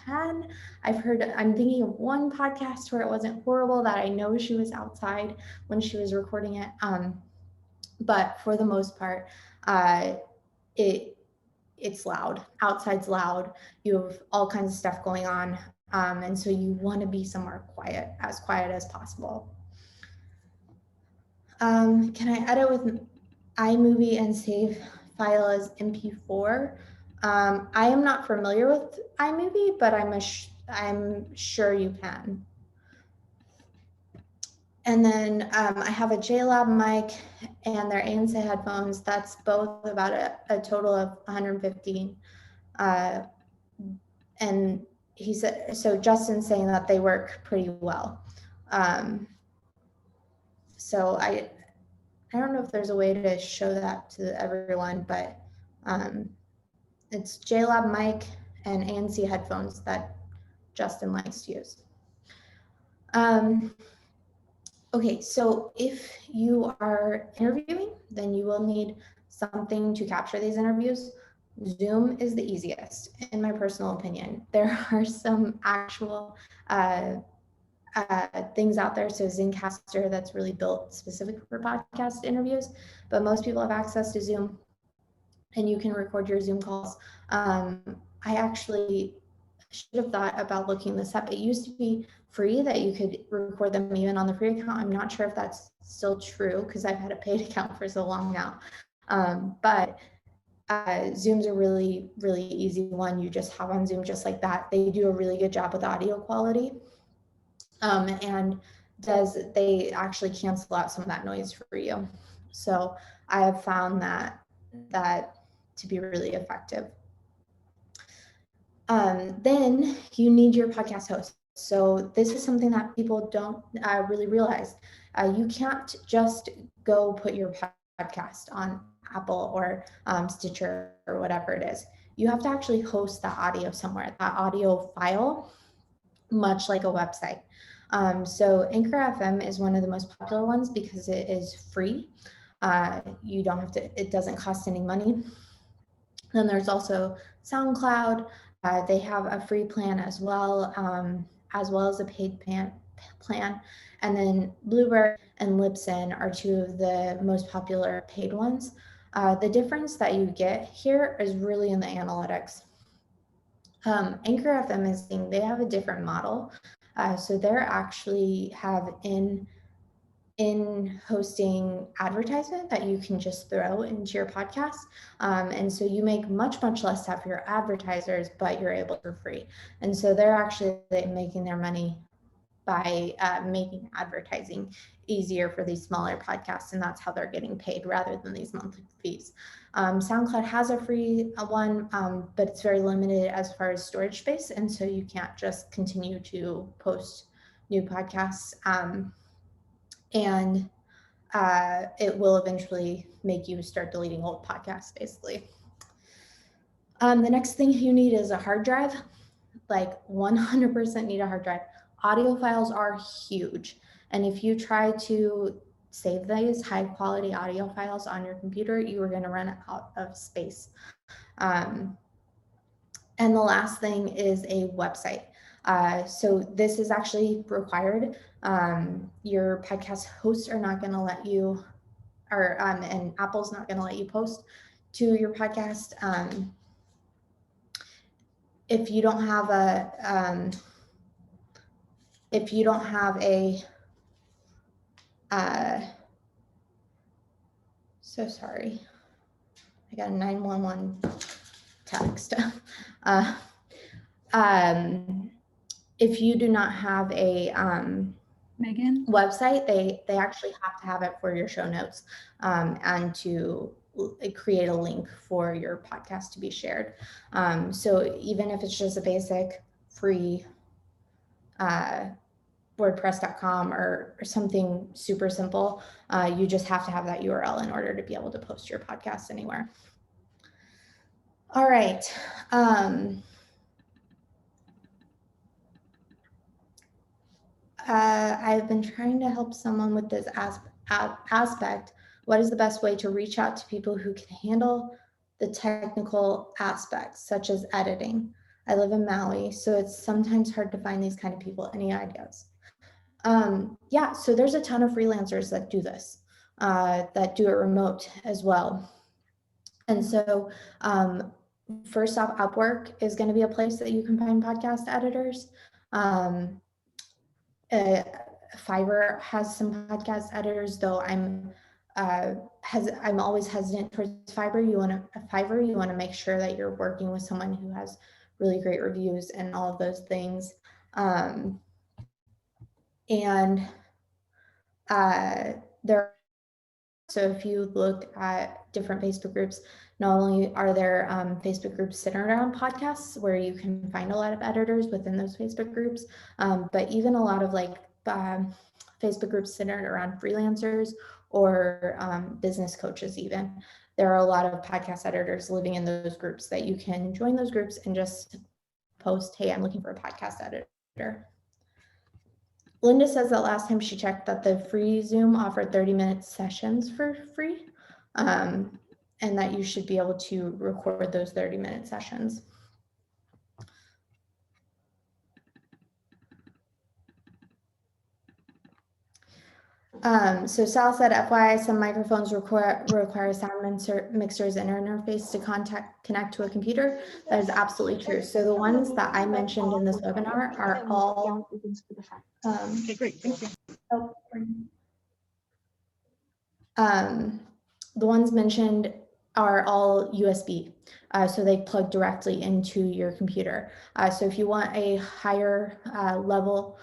can, I'm thinking of one podcast where it wasn't horrible that I know she was outside when she was recording it. But for the most part, it's loud. Outside's loud. You have all kinds of stuff going on. And so you want to be somewhere quiet as possible. Can I edit with iMovie and save file as MP4? I am not familiar with iMovie, but I'm sure you can. And then I have a JLab mic and their ANC headphones. That's both about a total of 115. And he said, so Justin's saying that they work pretty well. So I don't know if there's a way to show that to everyone, but it's JLab mic and ANC headphones that Justin likes to use. Okay, so if you are interviewing, then you will need something to capture these interviews. Zoom is the easiest, in my personal opinion. There are some actual things out there. So Zencaster, that's really built specific for podcast interviews, but most people have access to Zoom and you can record your Zoom calls. I actually should have thought about looking this up. It used to be free that you could record them even on the free account. I'm not sure if that's still true because I've had a paid account for so long now. But Zoom's a really, really easy one. You just hop on Zoom just like that. They do a really good job with audio quality. And they actually cancel out some of that noise for you. So I have found that to be really effective. Then you need your podcast host. So this is something that people don't really realize. You can't just go put your podcast on Apple or Stitcher or whatever it is. You have to actually host that audio somewhere, that audio file, much like a website. So Anchor FM is one of the most popular ones because it is free. You don't have to, it doesn't cost any money. Then there's also SoundCloud. They have a free plan as well as a paid plan. And then Blueberry and Libsyn are two of the most popular paid ones. The difference that you get here is really in the analytics. Anchor FM is saying they have a different model. So they're actually have in hosting advertisement that you can just throw into your podcast. And so you make much, much less stuff for your advertisers, but you're able to for free. And so they're actually making their money by making advertising easier for these smaller podcasts, and that's how they're getting paid rather than these monthly fees. SoundCloud has a free one, but it's very limited as far as storage space, and so you can't just continue to post new podcasts. And it will eventually make you start deleting old podcasts, basically. The next thing you need is a hard drive, like 100% need a hard drive. Audio files are huge. And if you try to save these high quality audio files on your computer, you are gonna run out of space. And the last thing is a website. So this is actually required. Your podcast hosts are not gonna let you, and Apple's not gonna let you post to your podcast. If you don't have so sorry, I got a 911 text. If you do not have a Megan? website, they actually have to have it for your show notes, and to create a link for your podcast to be shared. So even if it's just a basic free WordPress.com or something super simple, you just have to have that URL in order to be able to post your podcast anywhere. All right. I've been trying to help someone with this aspect. What is the best way to reach out to people who can handle the technical aspects, such as editing? I live in Maui, so it's sometimes hard to find these kind of people. Any ideas? Yeah, so there's a ton of freelancers that do this, that do it remote as well. And so first off, Upwork is going to be a place that you can find podcast editors. Fiverr has some podcast editors, though I'm always hesitant towards Fiverr. You want to make sure that you're working with someone who has really great reviews and all of those things. So if you look at different Facebook groups, not only are there Facebook groups centered around podcasts where you can find a lot of editors within those Facebook groups, but even a lot of Facebook groups centered around freelancers or business coaches even. There are a lot of podcast editors living in those groups that you can join those groups and just post, hey, I'm looking for a podcast editor. Linda says that last time she checked that the free Zoom offered 30-minute sessions for free, and that you should be able to record those 30-minute sessions. So Sal said, FYI, some microphones require sound mixers and interface to connect to a computer. That is absolutely true. So the ones that I mentioned in this webinar are all Okay, great, thank you. The ones mentioned are all USB, so they plug directly into your computer. So if you want a higher level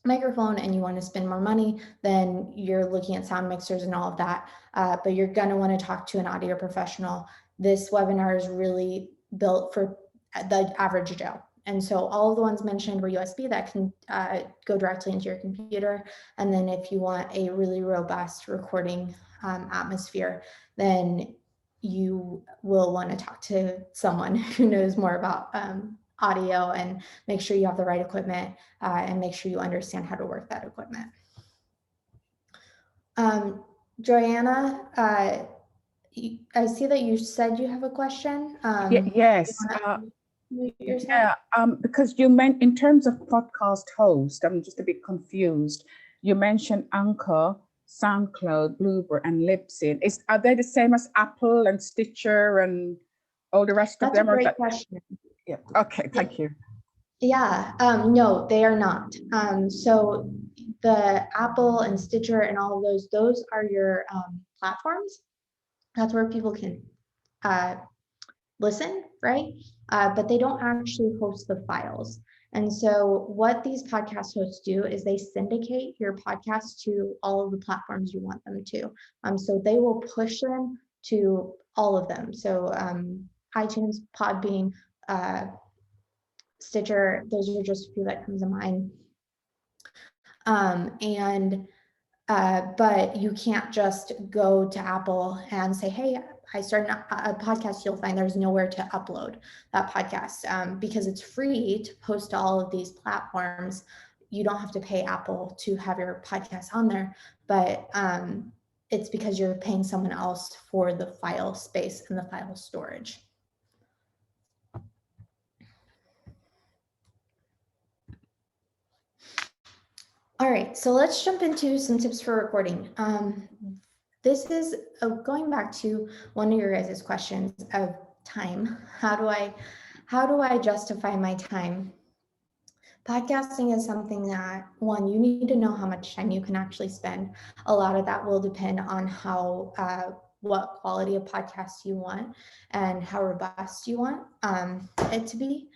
microphone and you want to spend more money, then you're looking at sound mixers and all of that, but you're going to want to talk to an audio professional. This webinar is really built for the average Joe. And so all of the ones mentioned were USB that can go directly into your computer. And then if you want a really robust recording atmosphere, then you will want to talk to someone who knows more about audio and make sure you have the right equipment and make sure you understand how to work that equipment. Joanna, I see that you said you have a question. Yes. Yeah, because you meant in terms of podcast host, I'm just a bit confused. You mentioned Anchor, SoundCloud, Blueberry, and Libsyn. Are they the same as Apple and Stitcher and all the rest of them? That's a great question. Yeah. Okay. Thank you. Yeah. No, they are not. So the Apple and Stitcher and all of those are your platforms. That's where people can listen, right? But they don't actually host the files. And so what these podcast hosts do is they syndicate your podcast to all of the platforms you want them to. So they will push them to all of them. So iTunes, Podbean, Stitcher, those are just a few that comes to mind. But you can't just go to Apple and say, hey, I started a podcast. You'll find there's nowhere to upload that podcast because it's free to post to all of these platforms. You don't have to pay Apple to have your podcast on there, but it's because you're paying someone else for the file space and the file storage. All right, so let's jump into some tips for recording. This is going back to one of your guys' questions of time. How do I justify my time? Podcasting is something that, one, you need to know how much time you can actually spend. A lot of that will depend on what quality of podcast you want and how robust you want it to be.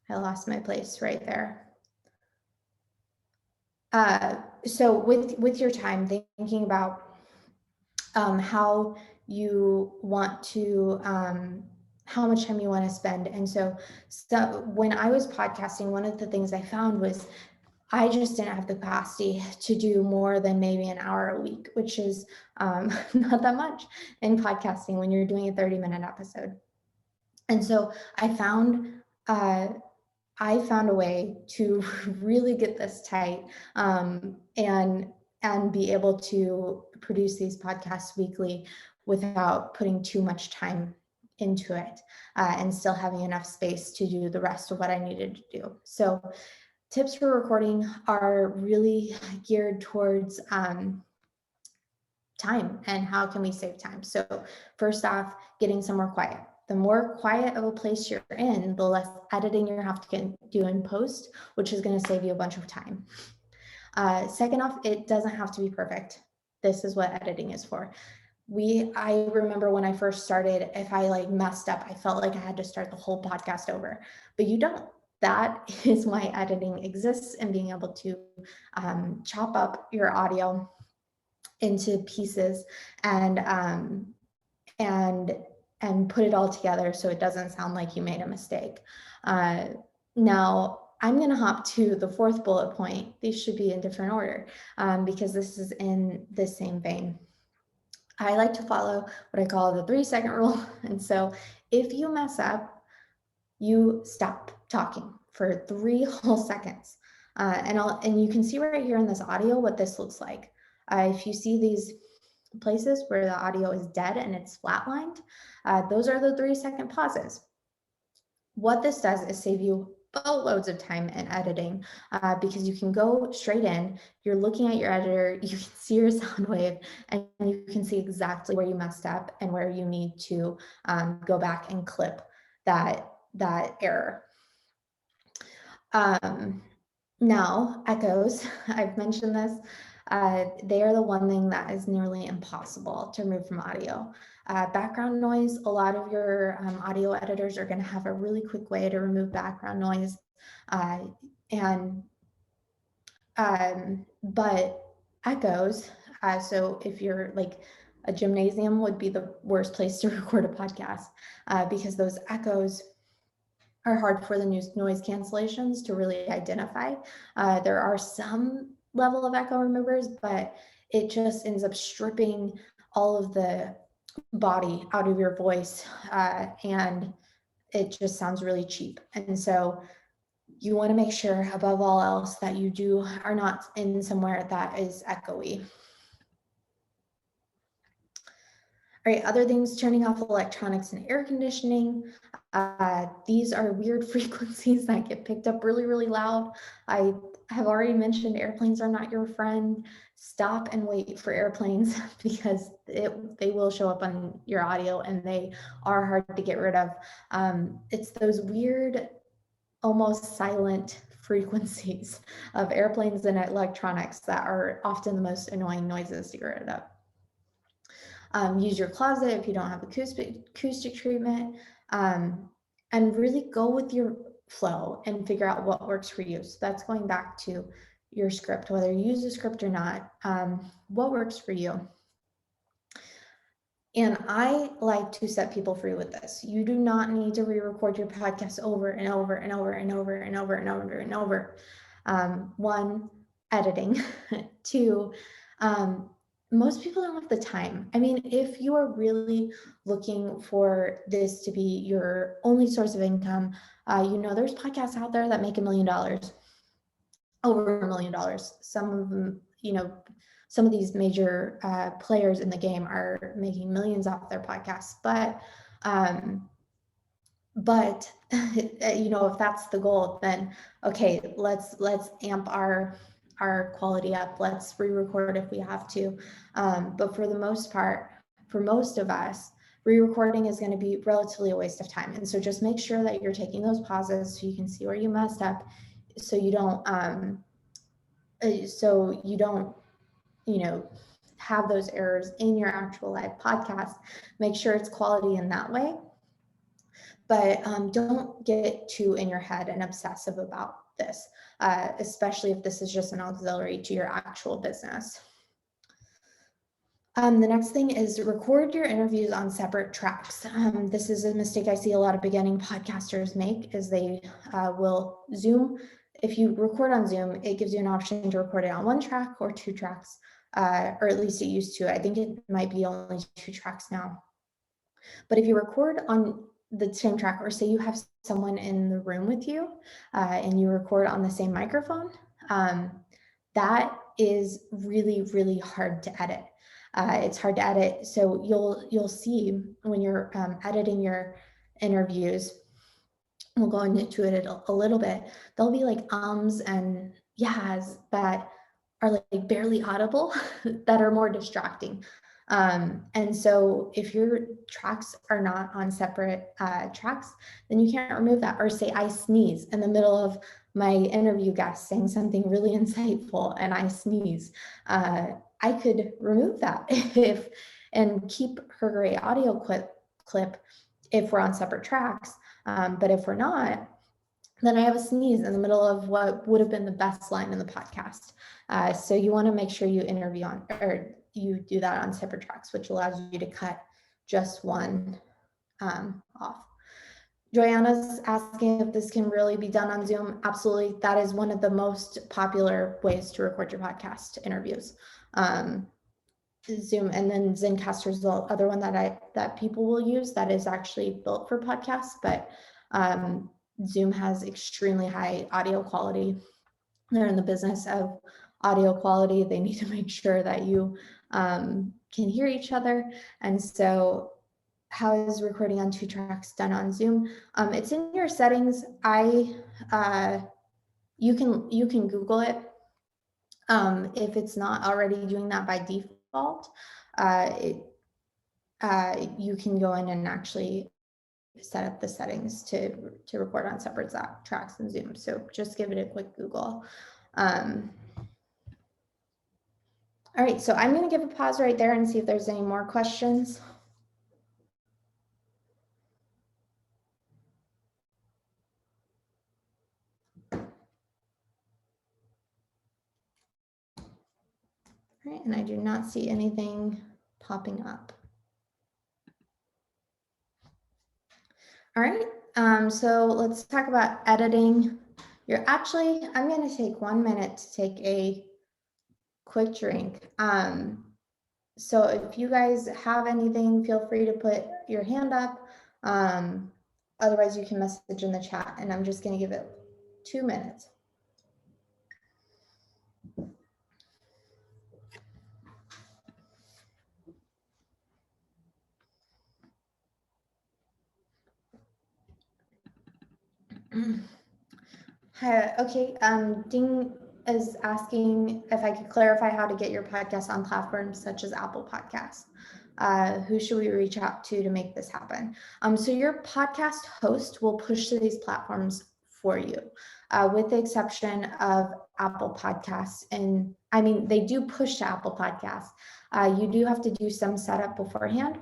I lost my place right there. So with your time, thinking about how you want to, how much time you want to spend. And so when I was podcasting, one of the things I found was I just didn't have the capacity to do more than maybe an hour a week, which is not that much in podcasting when you're doing a 30-minute episode. And so I found a way to really get this tight and be able to produce these podcasts weekly without putting too much time into it and still having enough space to do the rest of what I needed to do. So tips for recording are really geared towards time and how can we save time. So first off, getting somewhere quiet. The more quiet of a place you're in, the less editing you have to do in post, which is going to save you a bunch of time. Second off, it doesn't have to be perfect. This is what editing is for. I remember when I first started, if I messed up, I felt like I had to start the whole podcast over, but you don't. That is why editing exists, and being able to chop up your audio into pieces and put it all together so it doesn't sound like you made a mistake. Now, I'm going to hop to the fourth bullet point. These should be in different order because this is in the same vein. I like to follow what I call the 3-second rule. And so if you mess up, you stop talking for 3 whole seconds. And you can see right here in this audio what this looks like. If you see these places where the audio is dead and it's flatlined, those are the 3-second pauses. What this does is save you boatloads of time in editing because you can go straight in, you're looking at your editor, you can see your sound wave, and you can see exactly where you messed up and where you need to go back and clip that error. Now, echoes, I've mentioned this, they are the one thing that is nearly impossible to remove from audio. Background noise, a lot of your audio editors are going to have a really quick way to remove background noise. But echoes, so if you're a gymnasium would be the worst place to record a podcast because those echoes are hard for the noise cancellations to really identify. There are some level of echo removers, but it just ends up stripping all of the body out of your voice and it just sounds really cheap. And so you want to make sure above all else that you are not in somewhere that is echoey. All right, other things, turning off electronics and air conditioning. These are weird frequencies that get picked up really, really loud. I have already mentioned airplanes are not your friend. Stop and wait for airplanes because they will show up on your audio and they are hard to get rid of. It's those weird, almost silent frequencies of airplanes and electronics that are often the most annoying noises to get rid of. Use your closet if you don't have acoustic treatment, and really go with your flow and figure out what works for you. So that's going back to your script, whether you use a script or not, what works for you. And I like to set people free with this. You do not need to re-record your podcast over and over and over and over and over and over and over. One, editing. Two, most people don't have the time. I mean, if you are really looking for this to be your only source of income, there's podcasts out there that make $1 million, over $1 million. Some of them, some of these major players in the game are making millions off their podcasts, but if that's the goal, then okay, let's amp our quality up. Let's re-record if we have to. But for the most part, for most of us, re-recording is going to be relatively a waste of time. And so just make sure that you're taking those pauses so you can see where you messed up, so you don't have those errors in your actual live podcast. Make sure it's quality in that way, but don't get too in your head and obsessive about this, especially if this is just an auxiliary to your actual business. The next thing is record your interviews on separate tracks. This is a mistake I see a lot of beginning podcasters make, is they will Zoom. If you record on Zoom, it gives you an option to record it on 1 track or 2 tracks, or at least it used to. I think it might be only 2 tracks now. But if you record on the same track, or say you have someone in the room with you and you record on the same microphone, that is really, really hard to edit. It's hard to edit. So you'll see when you're editing your interviews, we'll go into it a little bit, there'll be like ums and yas that are like barely audible that are more distracting. And so if your tracks are not on separate tracks, then you can't remove that. Or say I sneeze in the middle of my interview guest saying something really insightful and I sneeze. I could remove that and keep her great audio clip if we're on separate tracks. But if we're not, then I have a sneeze in the middle of what would have been the best line in the podcast. So you want to make sure you you do that on separate tracks, which allows you to cut just one off. Joanna's asking if this can really be done on Zoom. Absolutely. That is one of the most popular ways to record your podcast interviews. Zoom, and then Zencastr is the other one that people will use that is actually built for podcasts, but Zoom has extremely high audio quality. They're in the business of audio quality. They need to make sure that you can hear each other. And so how is recording on 2 tracks done on Zoom? It's in your settings. You can Google it. If it's not already doing that by default, you can go in and actually set up the settings to record on separate tracks in Zoom. So just give it a quick Google. All right, so I'm going to give a pause right there and see if there's any more questions. All right, and I do not see anything popping up. All right, so let's talk about editing. I'm going to take 1 minute to take a quick drink. So if you guys have anything, feel free to put your hand up. Otherwise, you can message in the chat, and I'm just going to give it 2 minutes. Okay, Ding is asking if I could clarify how to get your podcast on platforms such as Apple Podcasts. Who should we reach out to make this happen? So your podcast host will push to these platforms for you, with the exception of Apple Podcasts. And I mean, they do push to Apple Podcasts. You do have to do some setup beforehand,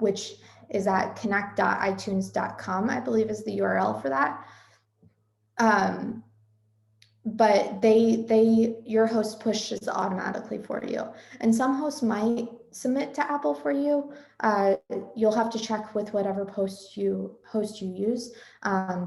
which is at connect.itunes.com, I believe is the URL for that. But your host pushes automatically for you. And some hosts might submit to Apple for you. You'll have to check with whatever host you use.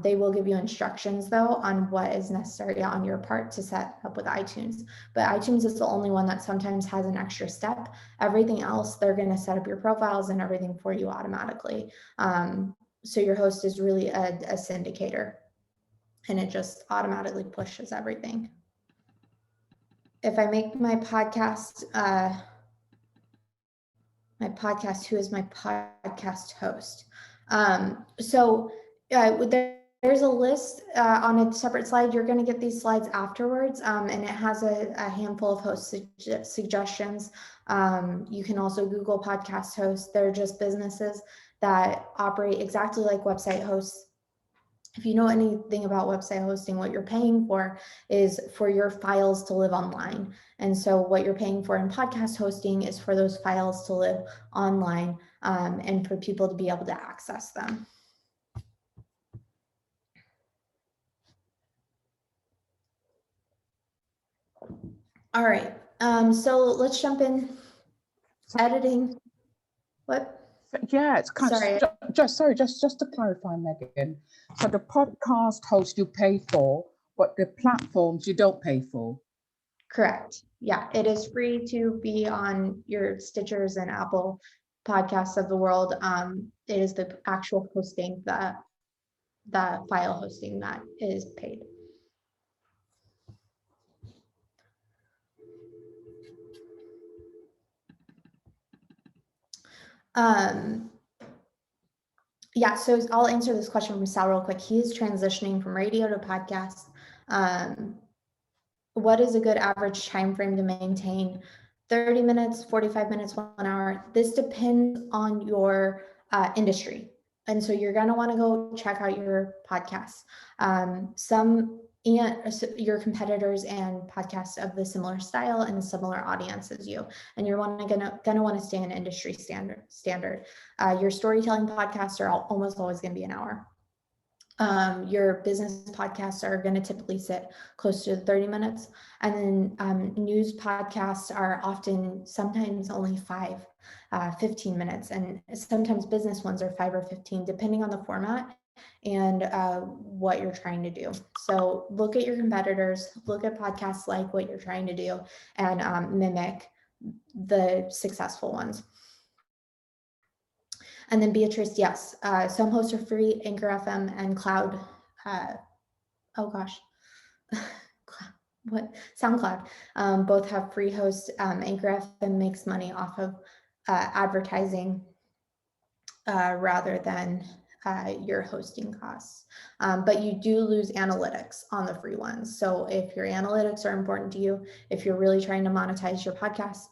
They will give you instructions though on what is necessary on your part to set up with iTunes. But iTunes is the only one that sometimes has an extra step. Everything else, they're going to set up your profiles and everything for you automatically. So your host is really a syndicator, and it just automatically pushes everything. If I make my podcast, who is my podcast host? There's a list on a separate slide. You're going to get these slides afterwards, and it has a handful of host suggestions. You can also Google podcast hosts. They're just businesses that operate exactly like website hosts. If you know anything about website hosting, what you're paying for is for your files to live online. And so what you're paying for in podcast hosting is for those files to live online, and for people to be able to access them. All right, so let's jump in. Editing. What? Yeah, it's kind of just to clarify, Megan. So the podcast host you pay for, but the platforms you don't pay for. Correct. Yeah, it is free to be on your Stitchers and Apple podcasts of the world. It is the actual hosting, the file hosting that is paid. Yeah, so I'll answer this question from Sal real quick. He is transitioning from radio to podcast. What is a good average time frame to maintain? 30 minutes, 45 minutes, 1 hour. This depends on your industry. And so you're going to want to go check out your podcasts. Your competitors and podcasts of the similar style and similar audience as you. And you're gonna want to stay in industry standard. Your storytelling podcasts are almost always going to be an hour. Your business podcasts are going to typically sit close to 30 minutes. And then news podcasts are sometimes only 15 minutes. And sometimes business ones are 5 or 15, depending on the format and what you're trying to do. So look at your competitors, look at podcasts like what you're trying to do, and mimic the successful ones. And then Beatrice, yes, some hosts are free, Anchor FM and Cloud. SoundCloud. Both have free hosts. Anchor FM makes money off of advertising rather than your hosting costs. But you do lose analytics on the free ones. So if your analytics are important to you, if you're really trying to monetize your podcast,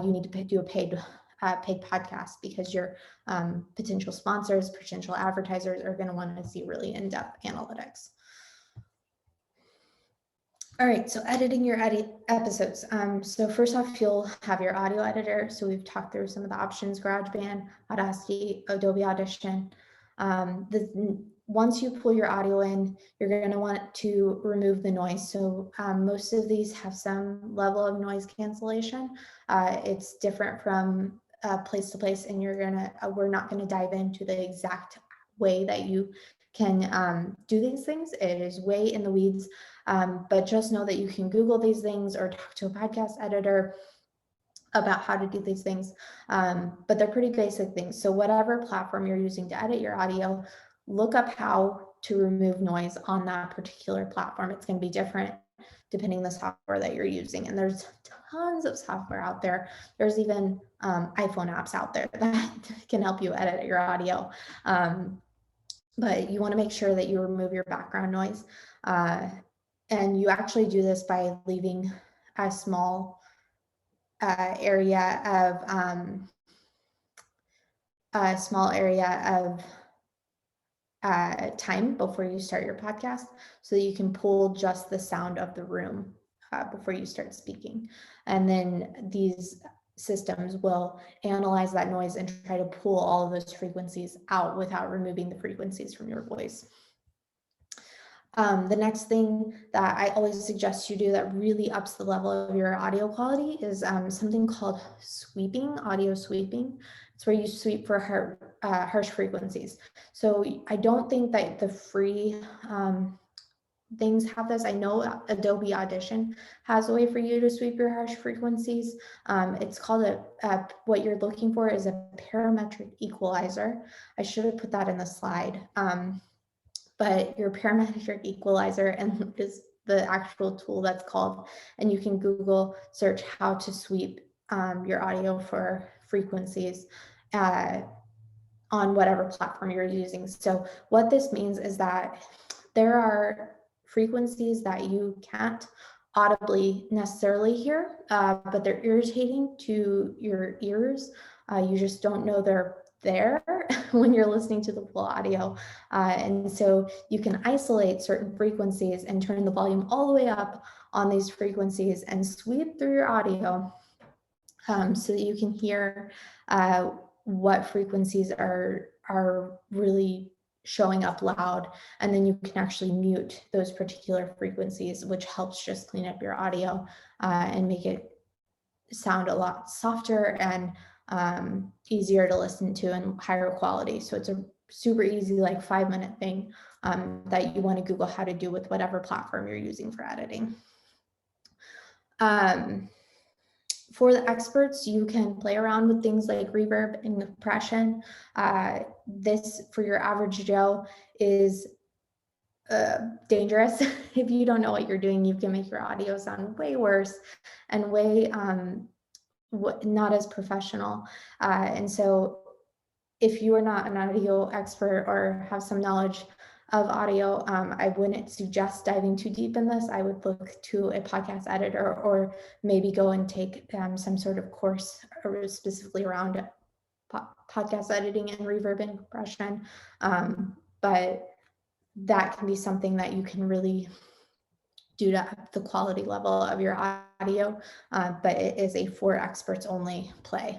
you need to do a paid podcast, because your potential sponsors, potential advertisers are going to want to see really in-depth analytics. All right, so editing your episodes. So first off, you'll have your audio editor. So we've talked through some of the options: GarageBand, Audacity, Adobe Audition. Once you pull your audio in, you're going to want to remove the noise. So most of these have some level of noise cancellation. It's different from place to place, and we're not going to dive into the exact way that you can do these things. It is way in the weeds, but just know that you can Google these things or talk to a podcast editor about how to do these things, but they're pretty basic things. So whatever platform you're using to edit your audio, look up how to remove noise on that particular platform. It's going to be different depending on the software that you're using. And there's tons of software out there. There's even iPhone apps out there that can help you edit your audio. But you want to make sure that you remove your background noise. And you actually do this by leaving a small area of time before you start your podcast, so that you can pull just the sound of the room before you start speaking. And then these systems will analyze that noise and try to pull all of those frequencies out without removing the frequencies from your voice. The next thing that I always suggest you do that really ups the level of your audio quality is something called sweeping, audio sweeping. It's where you sweep for harsh frequencies. So I don't think that the free things have this. I know Adobe Audition has a way for you to sweep your harsh frequencies. It's called what you're looking for is a parametric equalizer. I should have put that in the slide. But your parametric equalizer and is the actual tool that's called, and you can Google search how to sweep your audio for frequencies on whatever platform you're using. So what this means is that there are frequencies that you can't audibly necessarily hear, but they're irritating to your ears. You just don't know they're there when you're listening to the full audio. And so you can isolate certain frequencies and turn the volume all the way up on these frequencies and sweep through your audio so that you can hear what frequencies are really showing up loud. And then you can actually mute those particular frequencies, which helps just clean up your audio and make it sound a lot softer and easier to listen to and higher quality. So it's a super easy, like 5-minute thing that you want to Google how to do with whatever platform you're using for editing. For the experts, you can play around with things like reverb and compression. This, for your average Joe, is dangerous. If you don't know what you're doing, you can make your audio sound way worse and way not as professional. And so if you are not an audio expert or have some knowledge of audio, I wouldn't suggest diving too deep in this. I would look to a podcast editor or maybe go and take some sort of course specifically around podcast editing and reverb and compression. But that can be something that you can really do to up the quality level of your audio, but it is a for experts only play.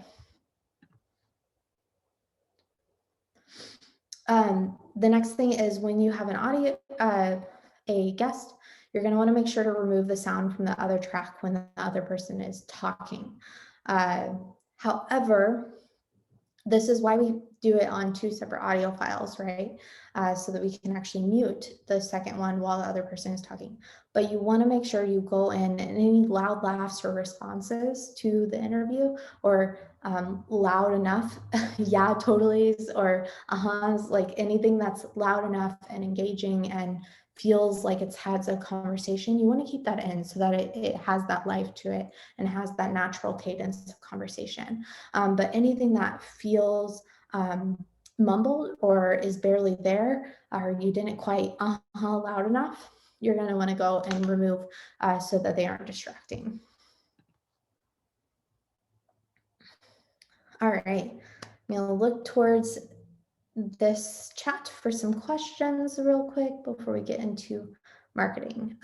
The next thing is when you have an audio, a guest, you're going to want to make sure to remove the sound from the other track when the other person is talking. However, this is why we do it on 2 separate audio files, right? So that we can actually mute the second one while the other person is talking. But you want to make sure you go in and any loud laughs or responses to the interview or loud enough, yeah, totallys or uh-huhs, like anything that's loud enough and engaging and feels like it's had a conversation, you want to keep that in so that it has that life to it and has that natural cadence of conversation. But anything that feels mumbled or is barely there, or you didn't quite loud enough, you're going to want to go and remove so that they aren't distracting. All right, I'm going to look towards this chat for some questions real quick before we get into marketing.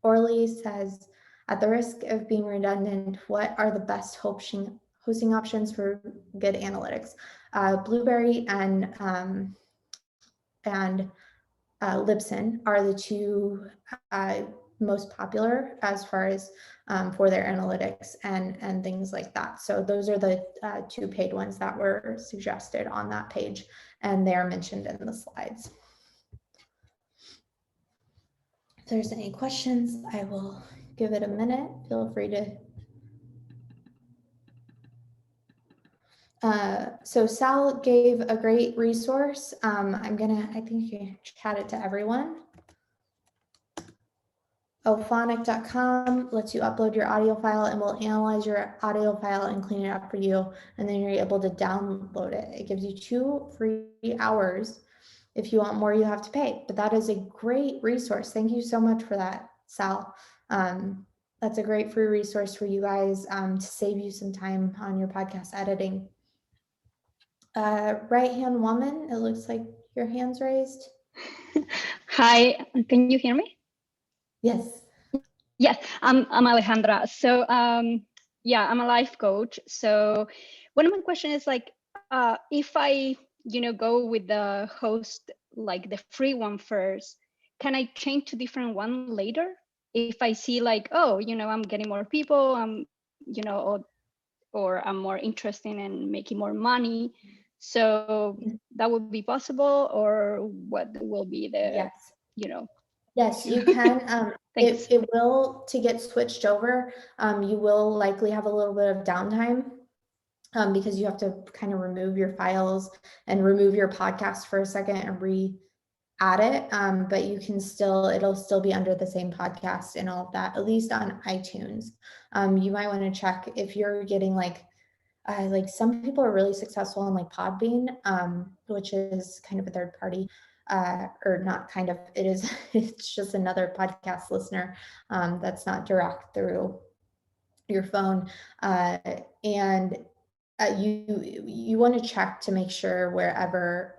Orly says, at the risk of being redundant, what are the best hosting options for good analytics? Blueberry and Libsyn are the 2 most popular as far as for their analytics and things like that. So those are the 2 paid ones that were suggested on that page, and they are mentioned in the slides. If there's any questions, I will give it a minute. Feel free to. So Sal gave a great resource. I think you chat it to everyone. Ophonic.com lets you upload your audio file and will analyze your audio file and clean it up for you. And then you're able to download it. It gives you 2 free hours. If you want more, you have to pay. But that is a great resource. Thank you so much for that, Sal. That's a great free resource for you guys to save you some time on your podcast editing. Right-hand woman, it looks like your hands raised. Hi, can you hear me? Yes. Yes, I'm Alejandra. So yeah, I'm a life coach. So one of my questions is like, if I, go with the host, like the free one first, can I change to different one later? If I see like, oh, I'm getting more people, or I'm more interested in making more money. So that would be possible, or what will be the, Yes. issue? Yes, you can. Thanks. It will, to get switched over, you will likely have a little bit of downtime because you have to kind of remove your files and remove your podcast for a second and re-add it. But you can still, it'll still be under the same podcast and all of that, at least on iTunes. You might want to check if you're getting like some people are really successful on like Podbean, which is kind of a third party, or not kind of, it is, it's just another podcast listener that's not direct through your phone. And you want to check to make sure wherever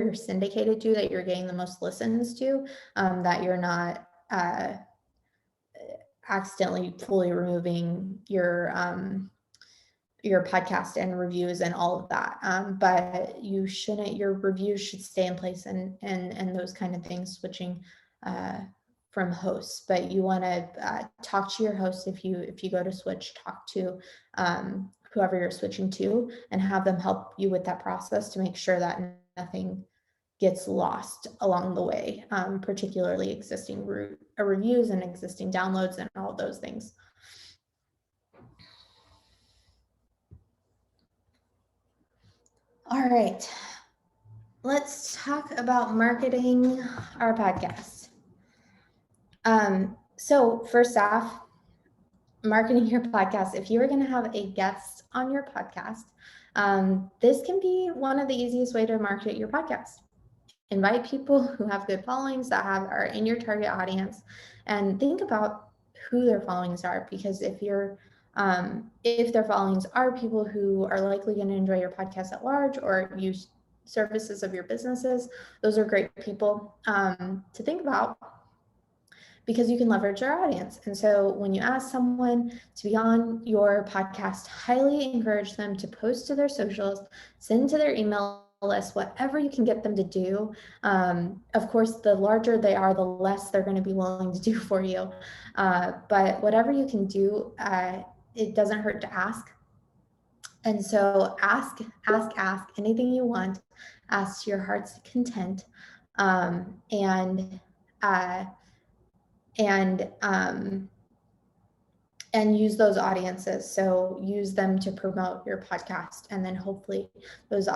you're syndicated to, that you're getting the most listens to, that you're not accidentally fully removing your podcast and reviews and all of that. But you shouldn't, your reviews should stay in place and those kind of things, switching from hosts. But you want to talk to your host if you go to switch, talk to whoever you're switching to and have them help you with that process to make sure that nothing gets lost along the way, particularly existing reviews and existing downloads and all those things. All right, let's talk about marketing our podcast. So first off, marketing your podcast. If you are going to have a guest on your podcast, this can be one of the easiest way to market your podcast. Invite people who have good followings that are in your target audience, and think about who their followings are, because if their followings are people who are likely going to enjoy your podcast at large or use services of your businesses, those are great people to think about, because you can leverage their audience. And so when you ask someone to be on your podcast, highly encourage them to post to their socials, send to their email list, whatever you can get them to do. Of course, the larger they are, the less they're going to be willing to do for you. But whatever you can do, it doesn't hurt to ask. And so ask anything you want, ask to your heart's content, and use those audiences. So use them to promote your podcast, and then hopefully those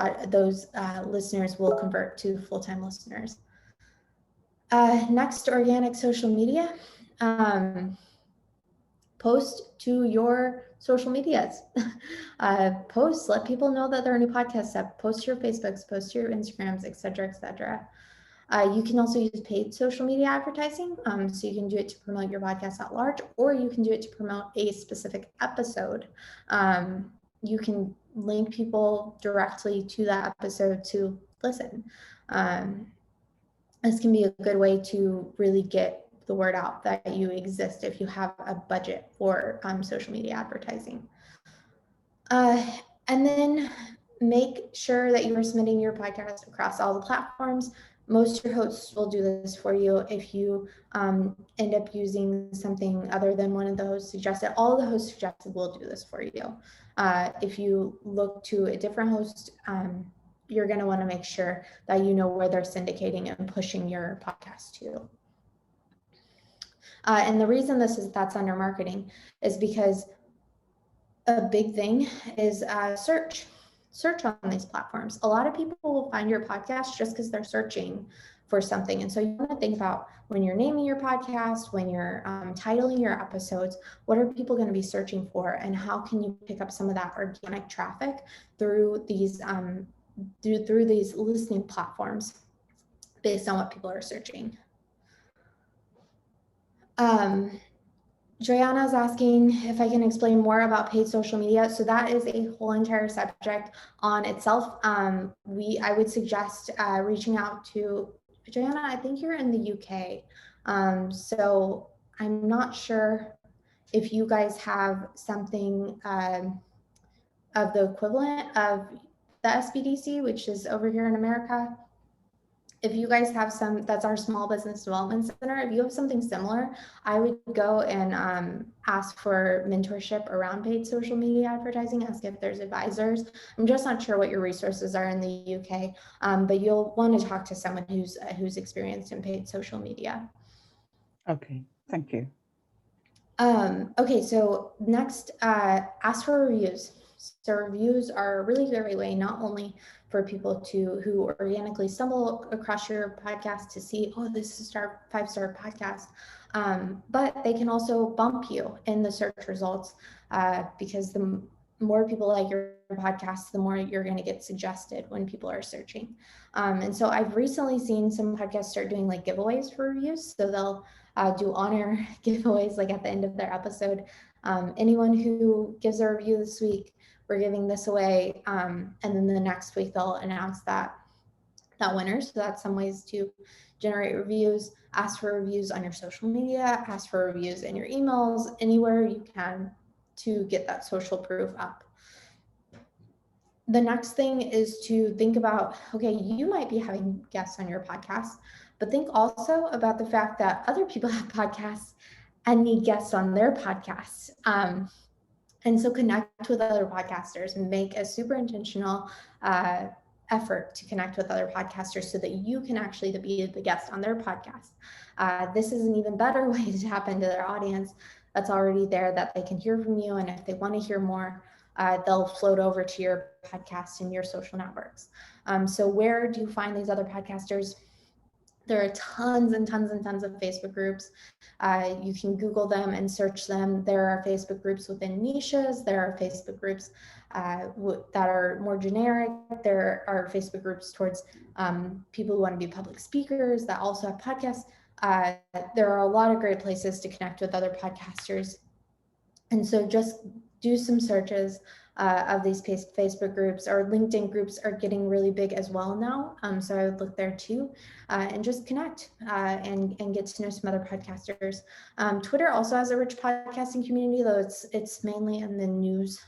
listeners will convert to full-time listeners. Next, organic social media. Post to your social medias. Post, let people know that there are new podcasts up. Post to your Facebooks, post to your Instagrams, etc., etc. You can also use paid social media advertising. So you can do it to promote your podcast at large, or you can do it to promote a specific episode. You can link people directly to that episode to listen. This can be a good way to really get the word out that you exist if you have a budget for social media advertising. And then make sure that you are submitting your podcast across all the platforms. Most of your hosts will do this for you. If you end up using something other than one of the hosts suggested, all the hosts suggested will do this for you. If you look to a different host, you're going to want to make sure that you know where they're syndicating and pushing your podcast to. And the reason that's under marketing is because a big thing is search on these platforms. A lot of people will find your podcast just because they're searching for something. And so you want to think about, when you're naming your podcast, when you're titling your episodes, what are people going to be searching for, and how can you pick up some of that organic traffic through these through these listening platforms based on what people are searching. Joanna's asking if I can explain more about paid social media. So that is a whole entire subject on itself. I would suggest reaching out to Joanna. I think you're in the UK. So I'm not sure if you guys have something of the equivalent of the SBDC, which is over here in America. If you guys have some, that's our Small Business Development Center. If you have something similar, I would go and ask for mentorship around paid social media advertising, ask if there's advisors. I'm just not sure what your resources are in the UK, but you'll want to talk to someone who's experienced in paid social media. Okay, thank you. Okay, so next, ask for reviews. So reviews are a really great way, not only for people who organically stumble across your podcast to see, oh, this is our 5-star podcast, but they can also bump you in the search results because the more people like your podcast, the more you're going to get suggested when people are searching. And so I've recently seen some podcasts start doing like giveaways for reviews. So they'll do honor giveaways like at the end of their episode. Anyone who gives a review this week, we're giving this away. And then the next week they'll announce that winner. So that's some ways to generate reviews. Ask for reviews on your social media, ask for reviews in your emails, anywhere you can to get that social proof up. The next thing is to think about, okay, you might be having guests on your podcast, but think also about the fact that other people have podcasts and need guests on their podcasts. And so connect with other podcasters and make a super intentional effort to connect with other podcasters so that you can actually be the guest on their podcast. This is an even better way to tap into their audience that's already there, that they can hear from you. And if they want to hear more, they'll float over to your podcast and your social networks. So where do you find these other podcasters? There are tons and tons and tons of Facebook groups. You can Google them and search them. There are Facebook groups within niches. There are Facebook groups that are more generic. There are Facebook groups towards people who want to be public speakers that also have podcasts. There are a lot of great places to connect with other podcasters. And so just do some searches of these Facebook groups, or LinkedIn groups are getting really big as well now. So I would look there too, and just connect and get to know some other podcasters. Twitter also has a rich podcasting community, though it's mainly in the news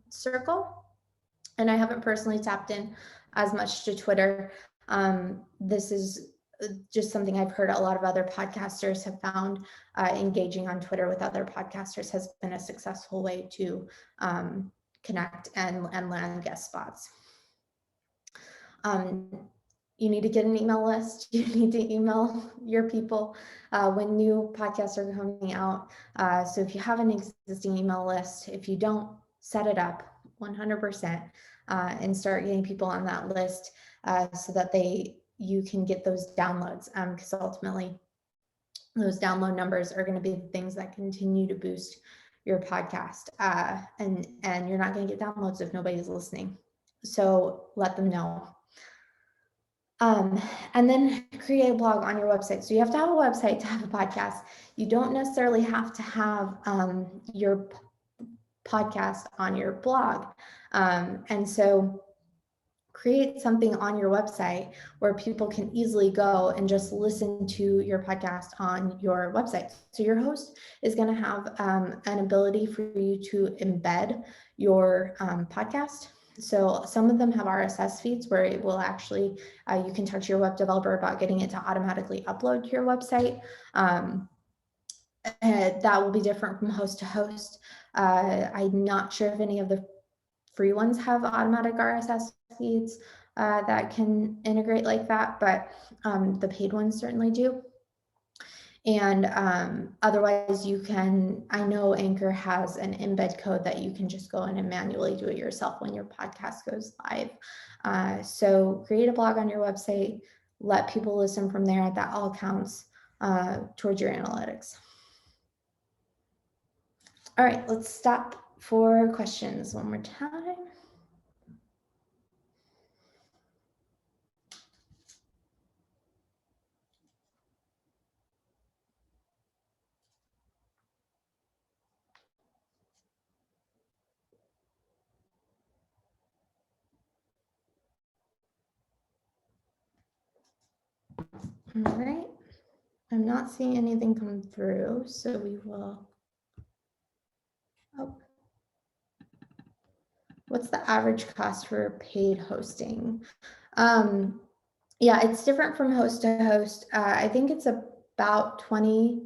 circle. And I haven't personally tapped in as much to Twitter. This is just something I've heard a lot of other podcasters have found. Engaging on Twitter with other podcasters has been a successful way to connect and land guest spots. You need to get an email list. You need to email your people when new podcasts are coming out. So if you have an existing email list, if you don't, set it up 100% and start getting people on that list so that you can get those downloads, because ultimately those download numbers are going to be the things that continue to boost your podcast, and you're not going to get downloads if nobody's listening. So let them know. And then create a blog on your website. So you have to have a website to have a podcast. You don't necessarily have to have your podcast on your blog. And so create something on your website where people can easily go and just listen to your podcast on your website. So your host is going to have an ability for you to embed your podcast. So some of them have RSS feeds where it will actually, you can talk to your web developer about getting it to automatically upload to your website. That will be different from host to host. I'm not sure if any of the free ones have automatic RSS feeds that can integrate like that, but the paid ones certainly do. And otherwise you can, I know Anchor has an embed code that you can just go in and manually do it yourself when your podcast goes live. So create a blog on your website, let people listen from there. That all counts towards your analytics. All right, let's stop for questions one more time. All right. I'm not seeing anything come through, so we will. Oh. What's the average cost for paid hosting? Yeah, it's different from host to host. I think it's about $20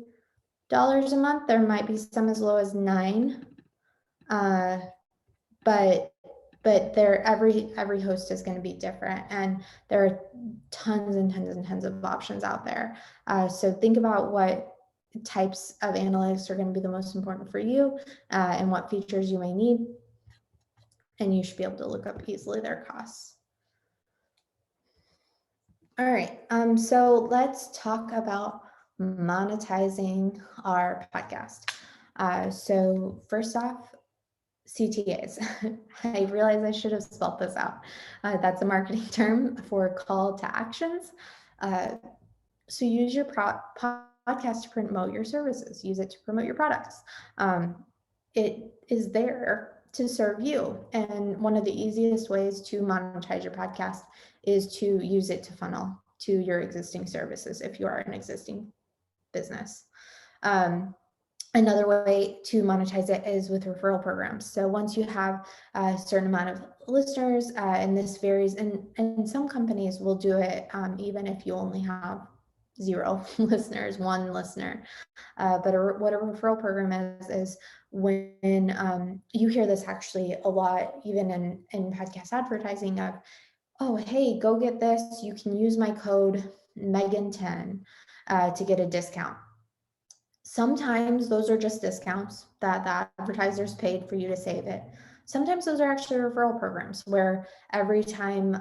a month. There might be some as low as $9, but every host is going to be different, and there are tons and tons and tons of options out there. So think about what types of analytics are going to be the most important for you, and what features you may need, and you should be able to look up easily their costs. All right, so let's talk about monetizing our podcast. So first off, CTAs. I realize I should have spelled this out. That's a marketing term for call to actions. So use your podcast to promote your services. Use it to promote your products. It is there to serve you. And one of the easiest ways to monetize your podcast is to use it to funnel to your existing services if you are an existing business. Another way to monetize it is with referral programs. So once you have a certain amount of listeners, and this varies, and some companies will do it even if you only have 0 listeners, 1 listener. But what a referral program is when you hear this actually a lot, even in podcast advertising of, oh, hey, go get this. You can use my code Megan10 to get a discount. Sometimes those are just discounts that the advertisers paid for you to save it. Sometimes those are actually referral programs where every time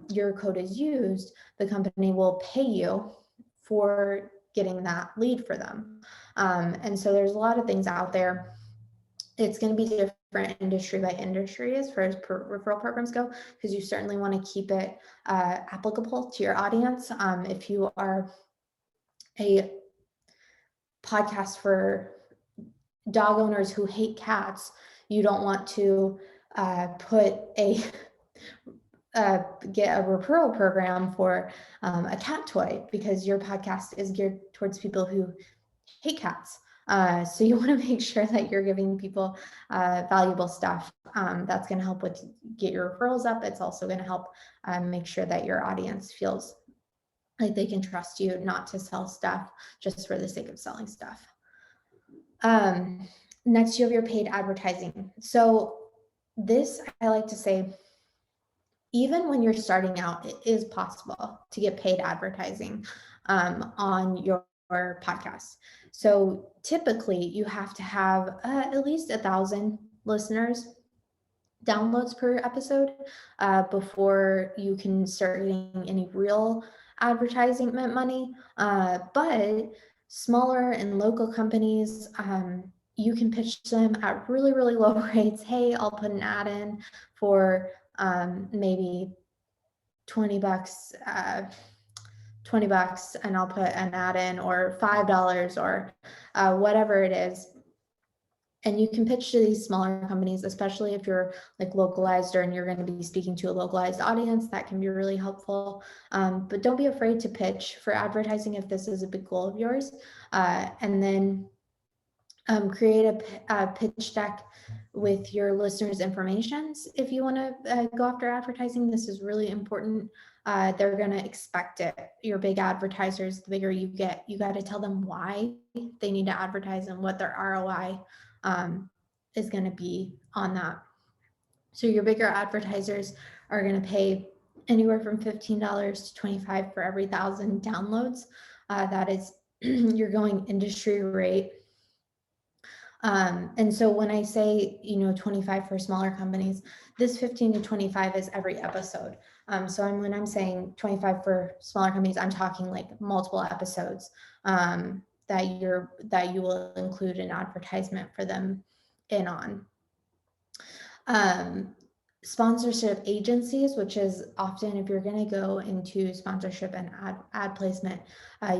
your code is used, the company will pay you for getting that lead for them. And so there's a lot of things out there. It's going to be different industry by industry as far as referral programs go, because you certainly want to keep it applicable to your audience. If you are a podcast for dog owners who hate cats, you don't want to get a referral program for a cat toy, because your podcast is geared towards people who hate cats. So you want to make sure that you're giving people valuable stuff that's going to help with get your referrals up. It's also going to help make sure that your audience feels like they can trust you not to sell stuff just for the sake of selling stuff. Next, you have your paid advertising. So this, I like to say, even when you're starting out, it is possible to get paid advertising on your podcast. So typically you have to have at least 1,000 listeners, downloads per episode before you can start getting any real advertising money. But smaller and local companies, you can pitch them at really, really low rates. Hey, I'll put an ad in for maybe $20, and I'll put an ad in, or $5, or whatever it is. And you can pitch to these smaller companies, especially if you're like localized and you're going to be speaking to a localized audience. That can be really helpful. But don't be afraid to pitch for advertising if this is a big goal of yours. And then create a pitch deck with your listeners' information. If you want to go after advertising, this is really important. They're going to expect it. Your big advertisers, the bigger you get, you got to tell them why they need to advertise and what their ROI is going to be on that. So your bigger advertisers are going to pay anywhere from $15 to $25 for every 1,000 downloads. That is you're going industry rate. And so when I say, 25 for smaller companies, this 15 to 25 is every episode. So when I'm saying 25 for smaller companies, I'm talking like multiple episodes that you will include an advertisement for them in on. Sponsorship agencies, which is often, if you're going to go into sponsorship and ad placement,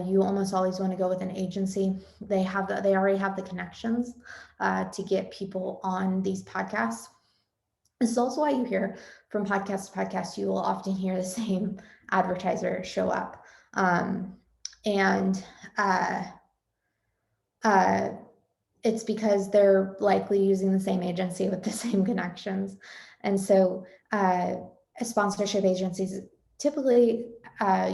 you almost always want to go with an agency. They already have the connections to get people on these podcasts. This is also why you hear from podcast to podcast, you will often hear the same advertiser show up. and it's because they're likely using the same agency with the same connections. And so sponsorship agencies, typically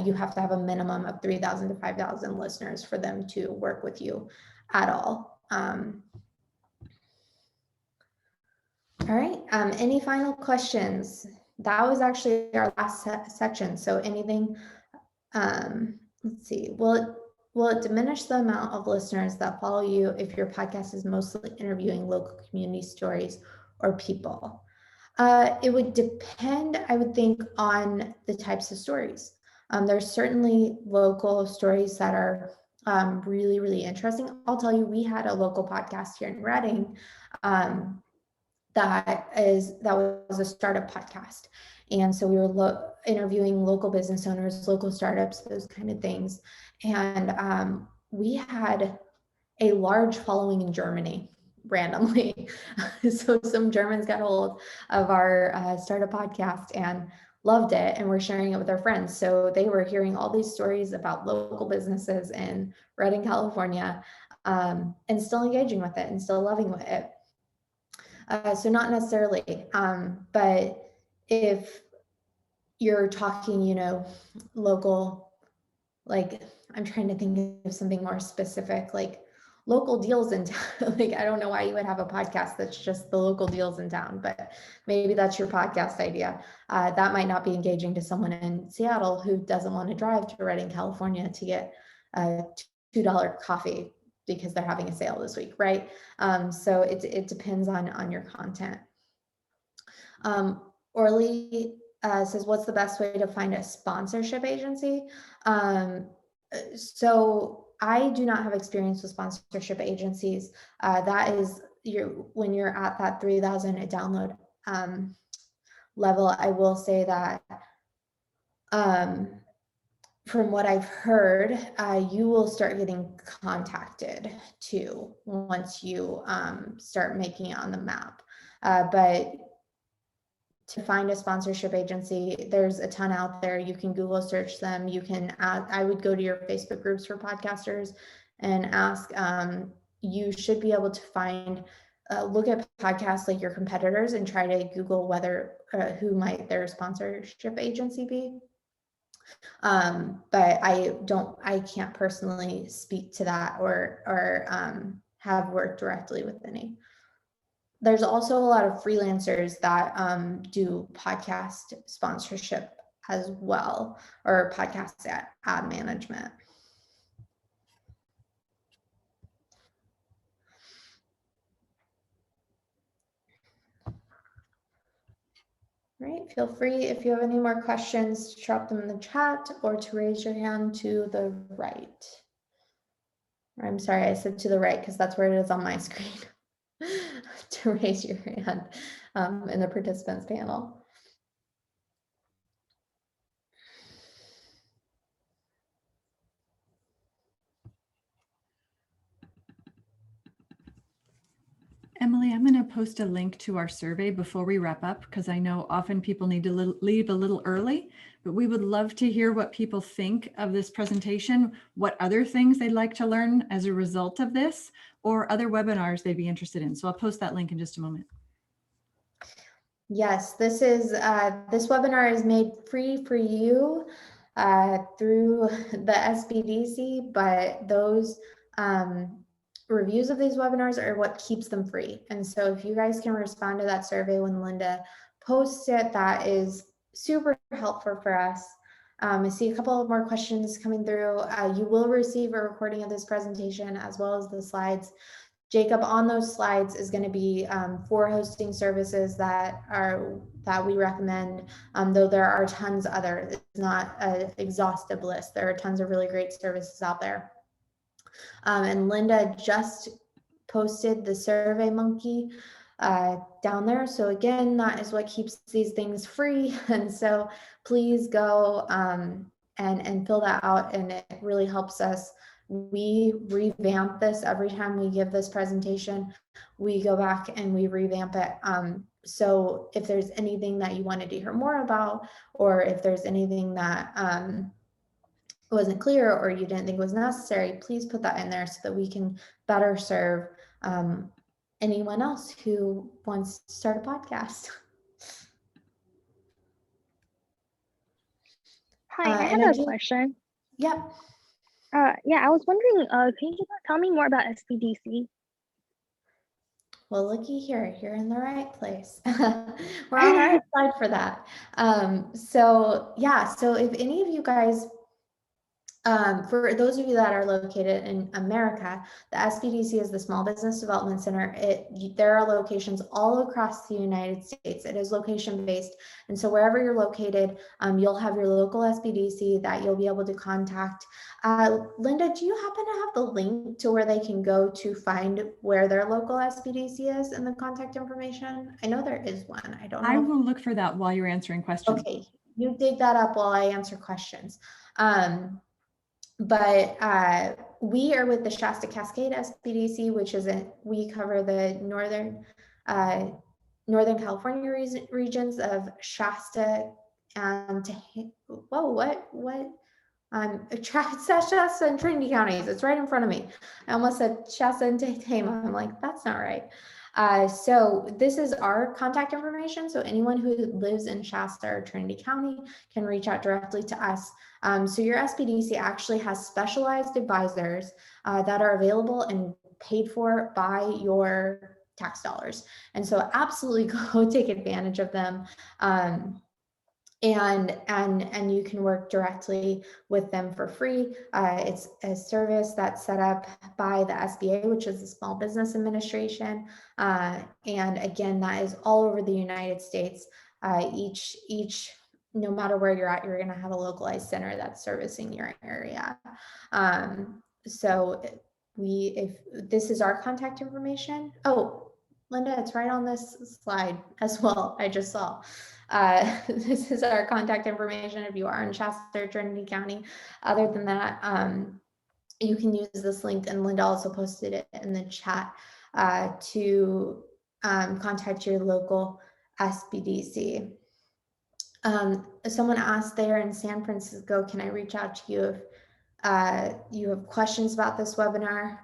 you have to have a minimum of 3,000 to 5,000 listeners for them to work with you at all. All right, any final questions? That was actually our last section. So anything, let's see, will it diminish the amount of listeners that follow you if your podcast is mostly interviewing local community stories or people? It would depend, I would think, on the types of stories. There's certainly local stories that are really, really interesting. I'll tell you, we had a local podcast here in Reading that was a startup podcast. And so we were interviewing local business owners, local startups, those kind of things. And we had a large following in Germany randomly. So some Germans got hold of our startup podcast and loved it, and were sharing it with their friends. So they were hearing all these stories about local businesses in Redding, California, and still engaging with it and still loving it. So not necessarily, but if you're talking, local, like, I'm trying to think of something more specific, like local deals in town. Like, I don't know why you would have a podcast that's just the local deals in town, but maybe that's your podcast idea. That might not be engaging to someone in Seattle who doesn't want to drive to Redding, California to get a $2 coffee because they're having a sale this week, right? So it depends on your content. Orly says, what's the best way to find a sponsorship agency? So I do not have experience with sponsorship agencies. That is when you're at that 3,000 a download level. I will say that from what I've heard, you will start getting contacted too once you start making it on the map. But to find a sponsorship agency, there's a ton out there. You can Google search them. You can I would go to your Facebook groups for podcasters and ask. You should be able to find, look at podcasts like your competitors and try to Google whether who might their sponsorship agency be. But I can't personally speak to that or have worked directly with any. There's also a lot of freelancers that do podcast sponsorship as well, or podcast ad management. Right, feel free if you have any more questions to drop them in the chat or to raise your hand to the right. I'm sorry, I said to the right because that's where it is on my screen. To raise your hand in the participants panel. Emily, I'm going to post a link to our survey before we wrap up, because I know often people need to leave a little early, but we would love to hear what people think of this presentation, what other things they'd like to learn as a result of this, or other webinars they'd be interested in. So I'll post that link in just a moment. Yes, this webinar is made free for you through the SBDC, but those reviews of these webinars are what keeps them free. And so if you guys can respond to that survey when Linda posts it, that is super helpful for us. I see a couple of more questions coming through. You will receive a recording of this presentation as well as the slides. Jacob, on those slides is going to be 4 hosting services that we recommend, though there are tons other. It's not an exhaustive list. There are tons of really great services out there. And Linda just posted the Survey Monkey down there. So again, that is what keeps these things free. And so please go and fill that out, and it really helps us. We revamp this every time we give this presentation. We go back and we revamp it. So if there's anything that you wanted to hear more about, or if there's anything that wasn't clear or you didn't think was necessary, please put that in there so that we can better serve anyone else who wants to start a podcast. Hi, I and have a question. Yep. Yeah, I was wondering, can you tell me more about SBDC? Well, looky here, you're in the right place. We're on the right side for that. So yeah, so if any of you guys, for those of you that are located in America, the SBDC is the Small Business Development Center. There are locations all across the United States. It is location based. And so wherever you're located, you'll have your local SBDC that you'll be able to contact. Linda, do you happen to have the link to where they can go to find where their local SBDC is and the contact information? I know there is one. I don't know. I will look for that while you're answering questions. Okay, you dig that up while I answer questions. But we are with the Shasta-Cascade SBDC, which is we cover the northern California regions of Shasta and Shasta and Trinity counties. It's right in front of me. I almost said Shasta and Tehama. I'm like, that's not right. So this is our contact information. So anyone who lives in Shasta or Trinity County can reach out directly to us. So your SBDC actually has specialized advisors that are available and paid for by your tax dollars. And so absolutely go take advantage of them. And you can work directly with them for free. It's a service that's set up by the SBA, which is the Small Business Administration. And again, that is all over the United States. No matter where you're at, you're going to have a localized center that's servicing your area. So if this is our contact information. Oh, Linda, it's right on this slide as well. I just saw. This is our contact information if you are in Shasta or Trinity County. Other than that, you can use this link, and Linda also posted it in the chat to contact your local SBDC. Someone asked there in San Francisco, can I reach out to you if you have questions about this webinar?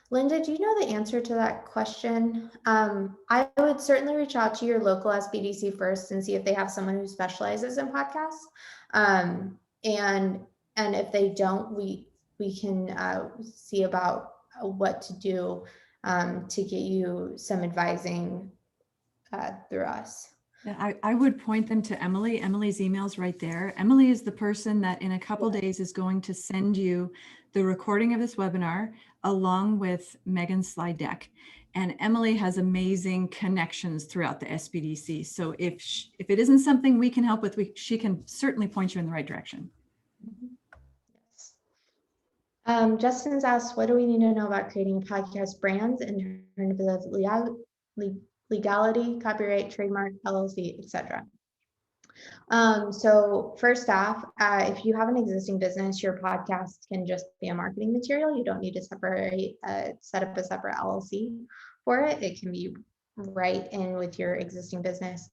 Linda, do you know the answer to that question? I would certainly reach out to your local SBDC first and see if they have someone who specializes in podcasts. And if they don't, we can see about what to do to get you some advising through us. Yeah, I would point them to Emily. Emily's email's right there. Emily is the person that in a couple days is going to send you the recording of this webinar along with Megan's slide deck. And Emily has amazing connections throughout the SBDC. So if it isn't something we can help with, she can certainly point you in the right direction. Yes. Justin's asked, what do we need to know about creating podcast brands in terms of legality, copyright, trademark, LLC, etc. So first off, if you have an existing business, your podcast can just be a marketing material. You don't need to set up a separate LLC for it. It can be right in with your existing business.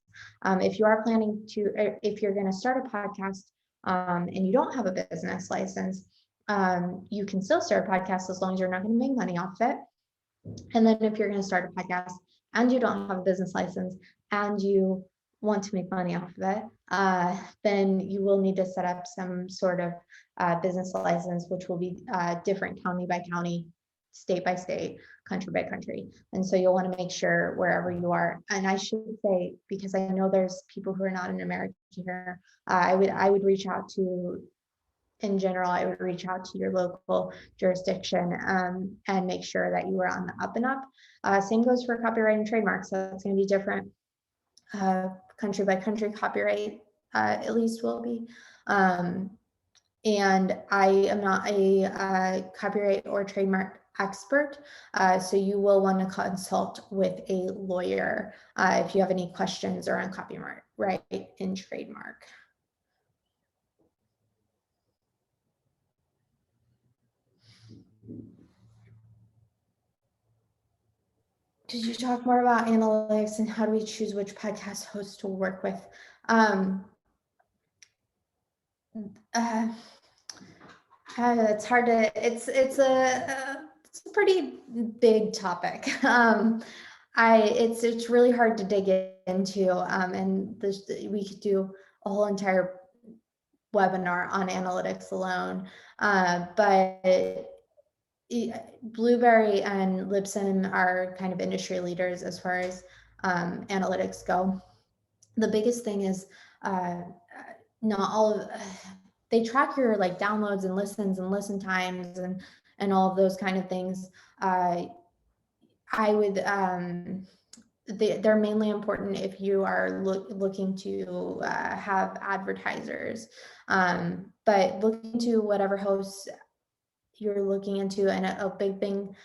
If you are planning to, if you're going to start a podcast and you don't have a business license, you can still start a podcast as long as you're not going to make money off it. And then if you're going to start a podcast and you don't have a business license and you want to make money off of it, then you will need to set up some sort of business license, which will be different county by county, state by state, country by country. And so you'll want to make sure wherever you are. And I should say, because I know there's people who are not in America here, I would reach out to, in general, I would reach out to your local jurisdiction and make sure that you are on the up and up. Same goes for copyright and trademarks. So it's going to be different country by country. Copyright at least will be. And I am not a copyright or trademark expert, so you will want to consult with a lawyer if you have any questions around copyright and trademark. Did you talk more about analytics and how do we choose which podcast host to work with? It's hard to, it's a pretty big topic. It's really hard to dig into, and we could do a whole entire webinar on analytics alone. But Blueberry and Libsyn are kind of industry leaders as far as analytics go. The biggest thing is not all of they track your like downloads and listens and listen times and all of those kind of things. I would they're mainly important if you are looking to have advertisers, but look into whatever hosts you're looking into, and a big thing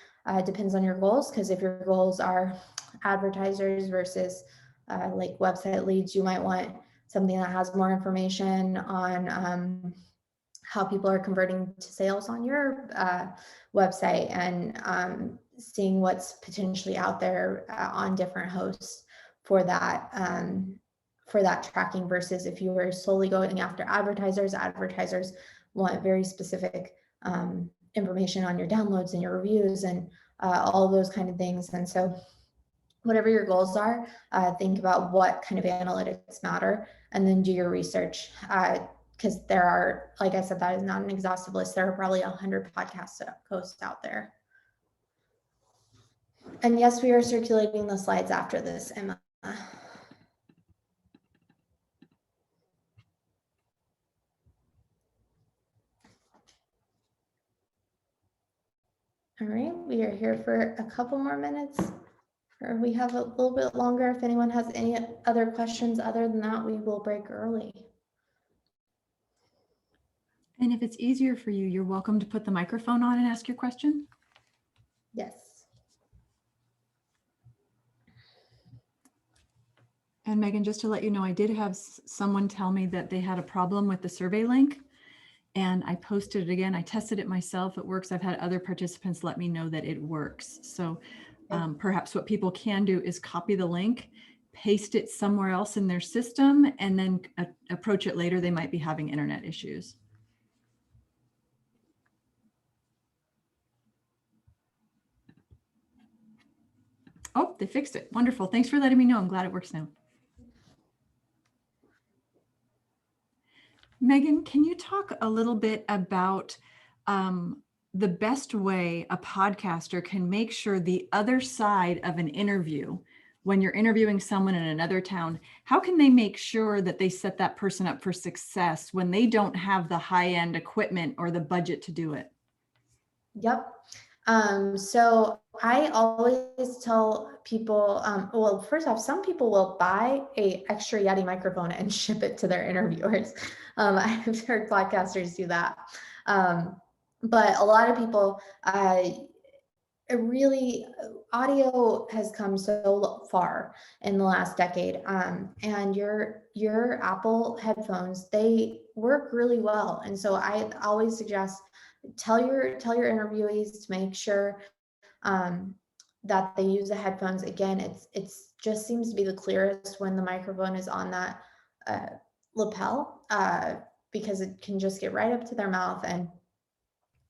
depends on your goals, because if your goals are advertisers versus like website leads, you might want something that has more information on how people are converting to sales on your website, and seeing what's potentially out there on different hosts for that tracking, versus if you were solely going after advertisers want very specific information on your downloads and your reviews and all of those kind of things. And so whatever your goals are, think about what kind of analytics matter, and then do your research. Because there are, like I said, that is not an exhaustive list. There are probably 100 podcast hosts out there. And yes, we are circulating the slides after this, Emma. All right, we are here for a couple more minutes, or we have a little bit longer. If anyone has any other questions other than that, we will break early. And if it's easier for you, you're welcome to put the microphone on and ask your question. Yes. And Megan, just to let you know, I did have someone tell me that they had a problem with the survey link, and I posted it again. I tested it myself. It works. I've had other participants let me know that it works. So perhaps what people can do is copy the link, paste it somewhere else in their system, and then approach it later. They might be having internet issues. Oh, they fixed it. Wonderful. Thanks for letting me know. I'm glad it works now. Megan, can you talk a little bit about the best way a podcaster can make sure the other side of an interview, when you're interviewing someone in another town, how can they make sure that they set that person up for success when they don't have the high-end equipment or the budget to do it? Yep. So I always tell people, well, first off, some people will buy a extra Yeti microphone and ship it to their interviewers. I've heard podcasters do that. But a lot of people, audio has come so far in the last decade, and your Apple headphones, they work really well. And so I always suggest tell your interviewees to make sure that they use the headphones. Again, it's just seems to be the clearest when the microphone is on that lapel, because it can just get right up to their mouth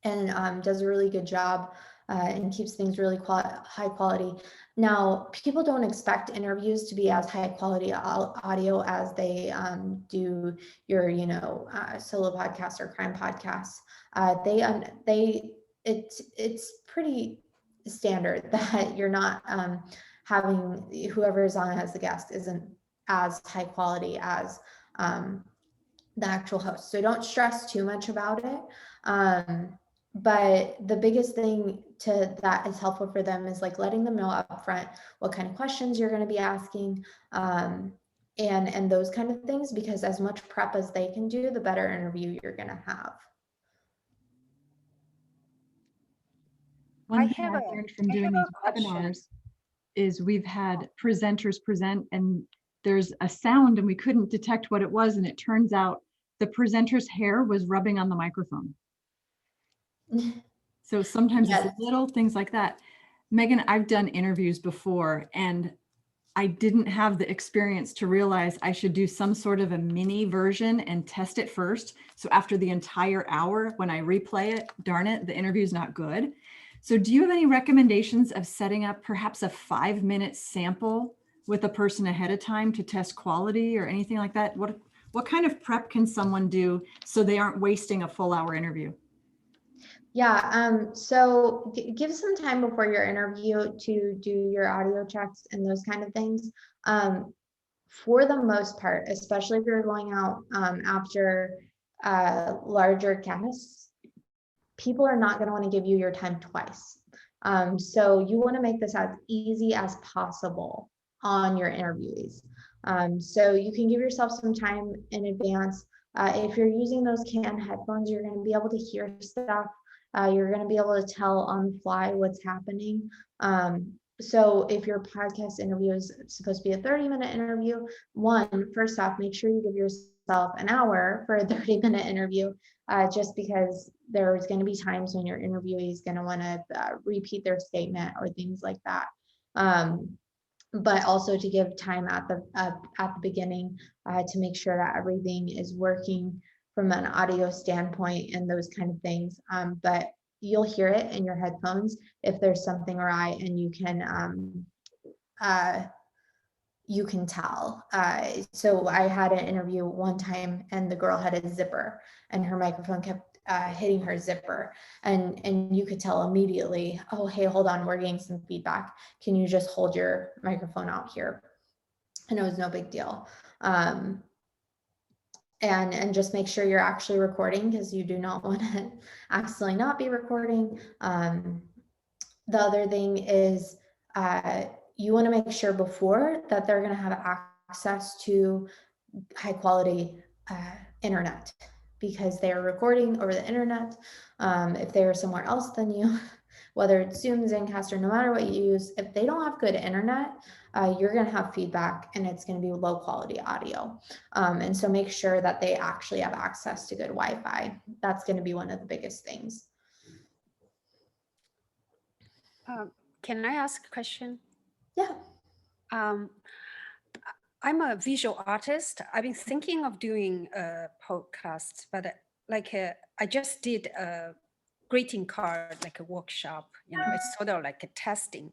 and does a really good job and keeps things really high quality. Now, people don't expect interviews to be as high quality audio as they do your, solo podcasts or crime podcasts. It's pretty standard that you're not having whoever is on as the guest isn't as high quality as the actual host. So don't stress too much about it. But the biggest thing that is helpful for them is like letting them know up front what kind of questions you're going to be asking, and those kind of things, because as much prep as they can do, the better interview you're going to have. One thing I've learned from doing these webinars is we've had presenters present and there's a sound and we couldn't detect what it was, and it turns out the presenter's hair was rubbing on the microphone. So sometimes it's little things like that. Megan, I've done interviews before and I didn't have the experience to realize I should do some sort of a mini version and test it first. So after the entire hour, when I replay it, darn it, the interview's not good. So do you have any recommendations of setting up perhaps a 5-minute sample with a person ahead of time to test quality or anything like that? What kind of prep can someone do so they aren't wasting a full hour interview? Yeah, so give some time before your interview to do your audio checks and those kind of things. For the most part, especially if you're going out after larger guests, people are not going to want to give you your time twice. So you want to make this as easy as possible on your interviewees. So you can give yourself some time in advance. If you're using those canned headphones, you're going to be able to hear stuff. You're going to be able to tell on the fly what's happening. So if your podcast interview is supposed to be a 30-minute interview, first off, make sure you give yourself an hour for a 30-minute interview, just because there's going to be times when your interviewee is going to want to repeat their statement or things like that. But also to give time at the beginning to make sure that everything is working from an audio standpoint and those kind of things. But you'll hear it in your headphones if there's something awry, and you can tell. So I had an interview one time and the girl had a zipper and her microphone kept hitting her zipper, and you could tell immediately, oh, hey, hold on, we're getting some feedback. Can you just hold your microphone out here? And it was no big deal. And just make sure you're actually recording, because you do not want to accidentally not be recording. The other thing is you want to make sure before that they're going to have access to high quality internet, because they are recording over the internet. If they are somewhere else than you, whether it's Zoom, Zencastr, no matter what you use, if they don't have good internet, you're going to have feedback and it's going to be low quality audio. And so make sure that they actually have access to good Wi-Fi. That's going to be one of the biggest things. Can I ask a question? Yeah. I'm a visual artist. I've been thinking of doing a podcast, but I just did a greeting card, like a workshop, it's sort of like a testing.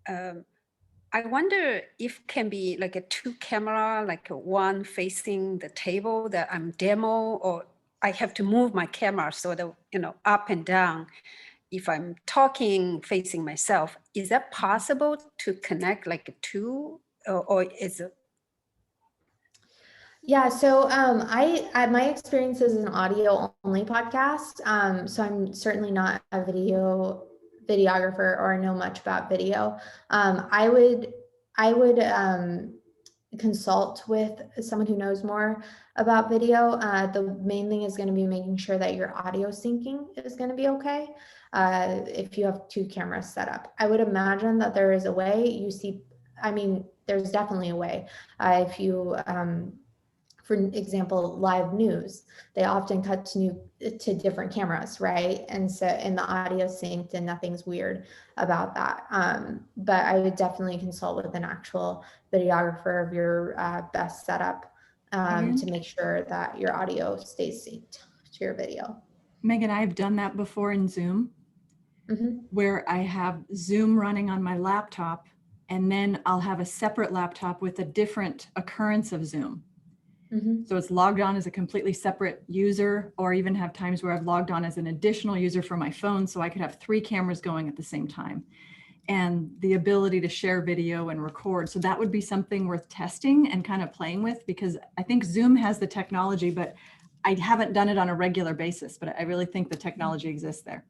I wonder if can be like a 2 camera, like one facing the table that I'm demo, or I have to move my camera so that, up and down. If I'm talking facing myself, is that possible to connect like 2, or is it? Yeah, so my experience is an audio only podcast. So I'm certainly not a videographer or know much about video. I would consult with someone who knows more about video. The main thing is going to be making sure that your audio syncing is going to be okay. If you have 2 cameras set up, I would imagine that there is a way. There's definitely a way. If you for example, live news, they often cut to different cameras, right? And so in the audio synced and nothing's weird about that. But I would definitely consult with an actual videographer of your best setup to make sure that your audio stays synced to your video. Megan, I've done that before in Zoom, where I have Zoom running on my laptop, and then I'll have a separate laptop with a different occurrence of Zoom. So it's logged on as a completely separate user, or even have times where I've logged on as an additional user for my phone, so I could have 3 cameras going at the same time, and the ability to share video and record. So that would be something worth testing and kind of playing with, because I think Zoom has the technology, but I haven't done it on a regular basis, but I really think the technology exists there.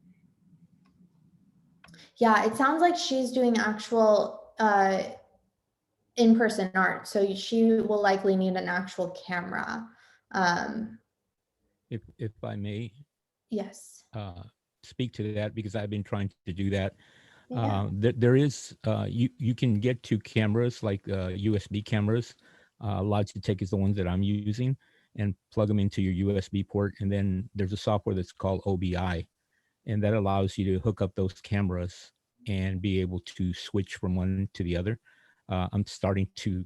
Yeah, it sounds like she's doing actual in-person art, so she will likely need an actual camera. If I may, Yes. speak to that, because I've been trying to do that. Yeah. There is you can get 2 cameras, like USB cameras. Logitech is the ones that I'm using, and plug them into your USB port. And then there's a software that's called OBI, and that allows you to hook up those cameras and be able to switch from one to the other. I'm starting to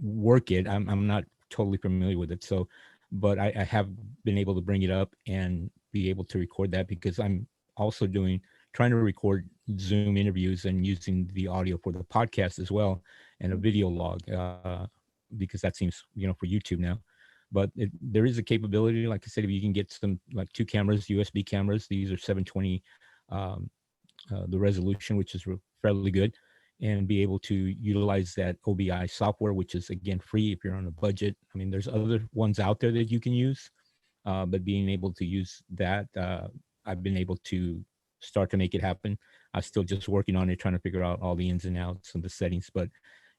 work it. I'm not totally familiar with it. So, but I have been able to bring it up and be able to record that, because I'm also trying to record Zoom interviews and using the audio for the podcast as well, and a video log, because that seems, for YouTube now. But there is a capability, like I said, if you can get some, like 2 cameras, USB cameras, these are 720, the resolution, which is fairly good, and be able to utilize that OBI software, which is, again, free if you're on a budget. I mean, there's other ones out there that you can use, but being able to use that, I've been able to start to make it happen. I'm still just working on it, trying to figure out all the ins and outs and the settings. But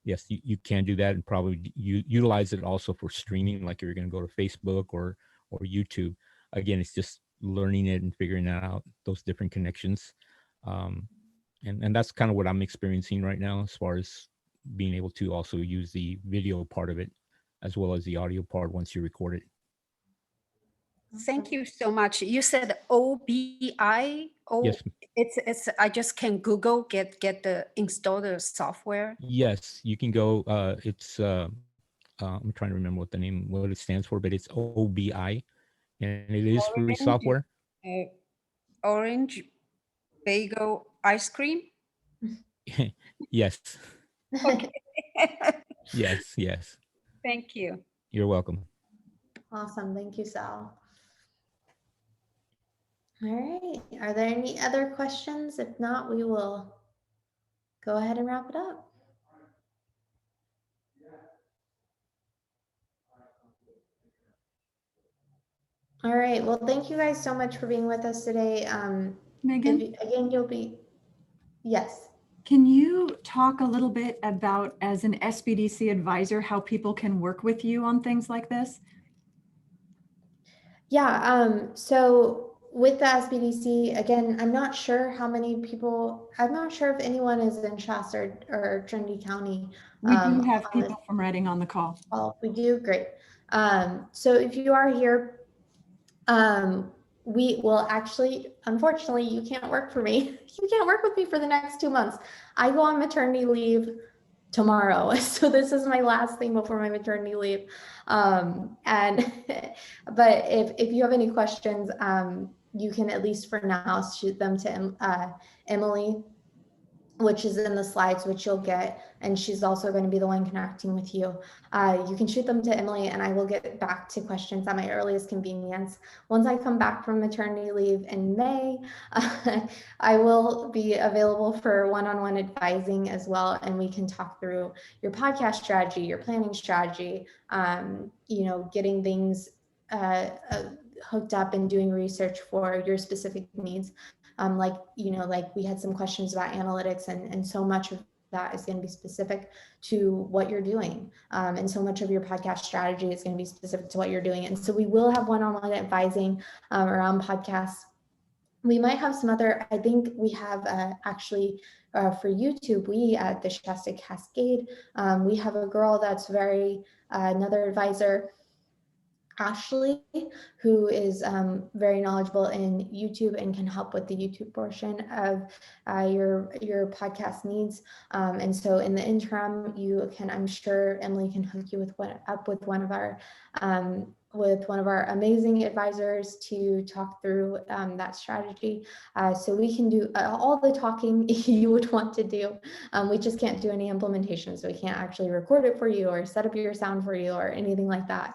yes, you can do that, and probably utilize it also for streaming, like you're going to go to Facebook or YouTube. Again, it's just learning it and figuring out those different connections. And that's kind of what I'm experiencing right now, as far as being able to also use the video part of it as well as the audio part once you record it. Thank you so much. You said OBI. Yes. It's. I just can Google get the install the software. Yes, you can go. It's. I'm trying to remember what it stands for, but it's OBI, and it is free software. Orange bagel ice cream. Yes. Okay. Yes. Thank you. You're welcome. Awesome. Thank you, Sal. All right. Are there any other questions? If not, we will go ahead and wrap it up. All right. Well, thank you guys so much for being with us today. Megan, Again, you'll be, yes. can you talk a little bit about, as an SBDC advisor, how people can work with you on things like this? Yeah, so with the SBDC, again, I'm not sure how many people, I'm not sure if anyone is in Shasta or Trinity County. We do have people from Reading on the call. Oh, we do, great. So if you are here, we will actually, unfortunately, you can't work for me. You can't work with me for the next 2 months. I go on maternity leave tomorrow. So this is my last thing before my maternity leave. But if you have any questions, you can, at least for now, shoot them to Emily, which is in the slides, which you'll get, and she's also going to be the one connecting with you. You can shoot them to Emily, and I will get back to questions at my earliest convenience. Once I come back from maternity leave in May, I will be available for one-on-one advising as well, and we can talk through your podcast strategy, your planning strategy, getting things hooked up and doing research for your specific needs. Like we had some questions about analytics, and so much of that is going to be specific to what you're doing. And so much of your podcast strategy is going to be specific to what you're doing. And so we will have one-on-one advising around podcasts. We might have some other, I think we have actually for YouTube, we at the Shasta-Cascade, we have a girl that's another advisor, Ashley, who is very knowledgeable in YouTube and can help with the YouTube portion of your podcast needs. And so in the interim, I'm sure Emily can hook you up with one of our amazing advisors to talk through that strategy. So we can do all the talking you would want to do. We just can't do any implementation. So we can't actually record it for you or set up your sound for you or anything like that.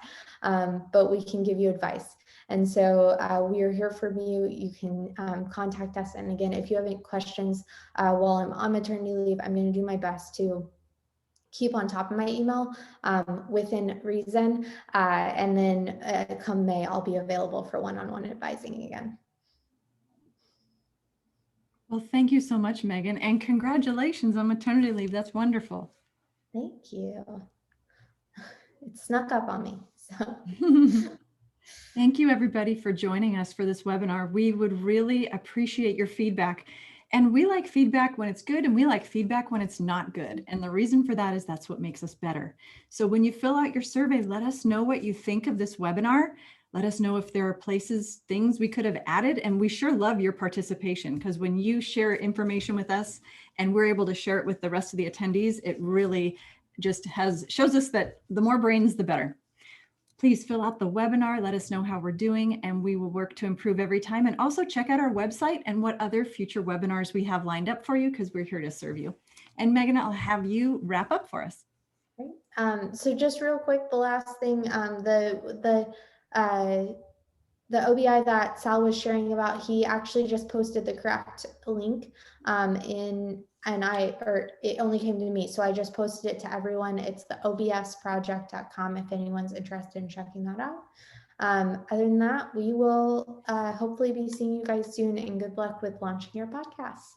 But we can give you advice. And so we are here for you. You can contact us. And again, if you have any questions while I'm on maternity leave, I'm going to do my best to keep on top of my email within reason. And then come May, I'll be available for one-on-one advising again. Well, thank you so much, Megan, and congratulations on maternity leave. That's wonderful. Thank you. It snuck up on me. So. Thank you, everybody, for joining us for this webinar. We would really appreciate your feedback. And we like feedback when it's good, and we like feedback when it's not good. And the reason for that is that's what makes us better. So when you fill out your survey, let us know what you think of this webinar. Let us know if there are places, things we could have added, and we sure love your participation, because when you share information with us and we're able to share it with the rest of the attendees, it really just shows us that the more brains, the better. Please fill out the webinar, let us know how we're doing, and we will work to improve every time. And also check out our website and what other future webinars we have lined up for you, because we're here to serve you. And Megan, I'll have you wrap up for us. So just real quick, the last thing, the OBI that Sal was sharing about, he actually just posted the correct link it only came to me, so I just posted it to everyone. It's the obsproject.com if anyone's interested in checking that out. Other than that, we will hopefully be seeing you guys soon, and good luck with launching your podcasts.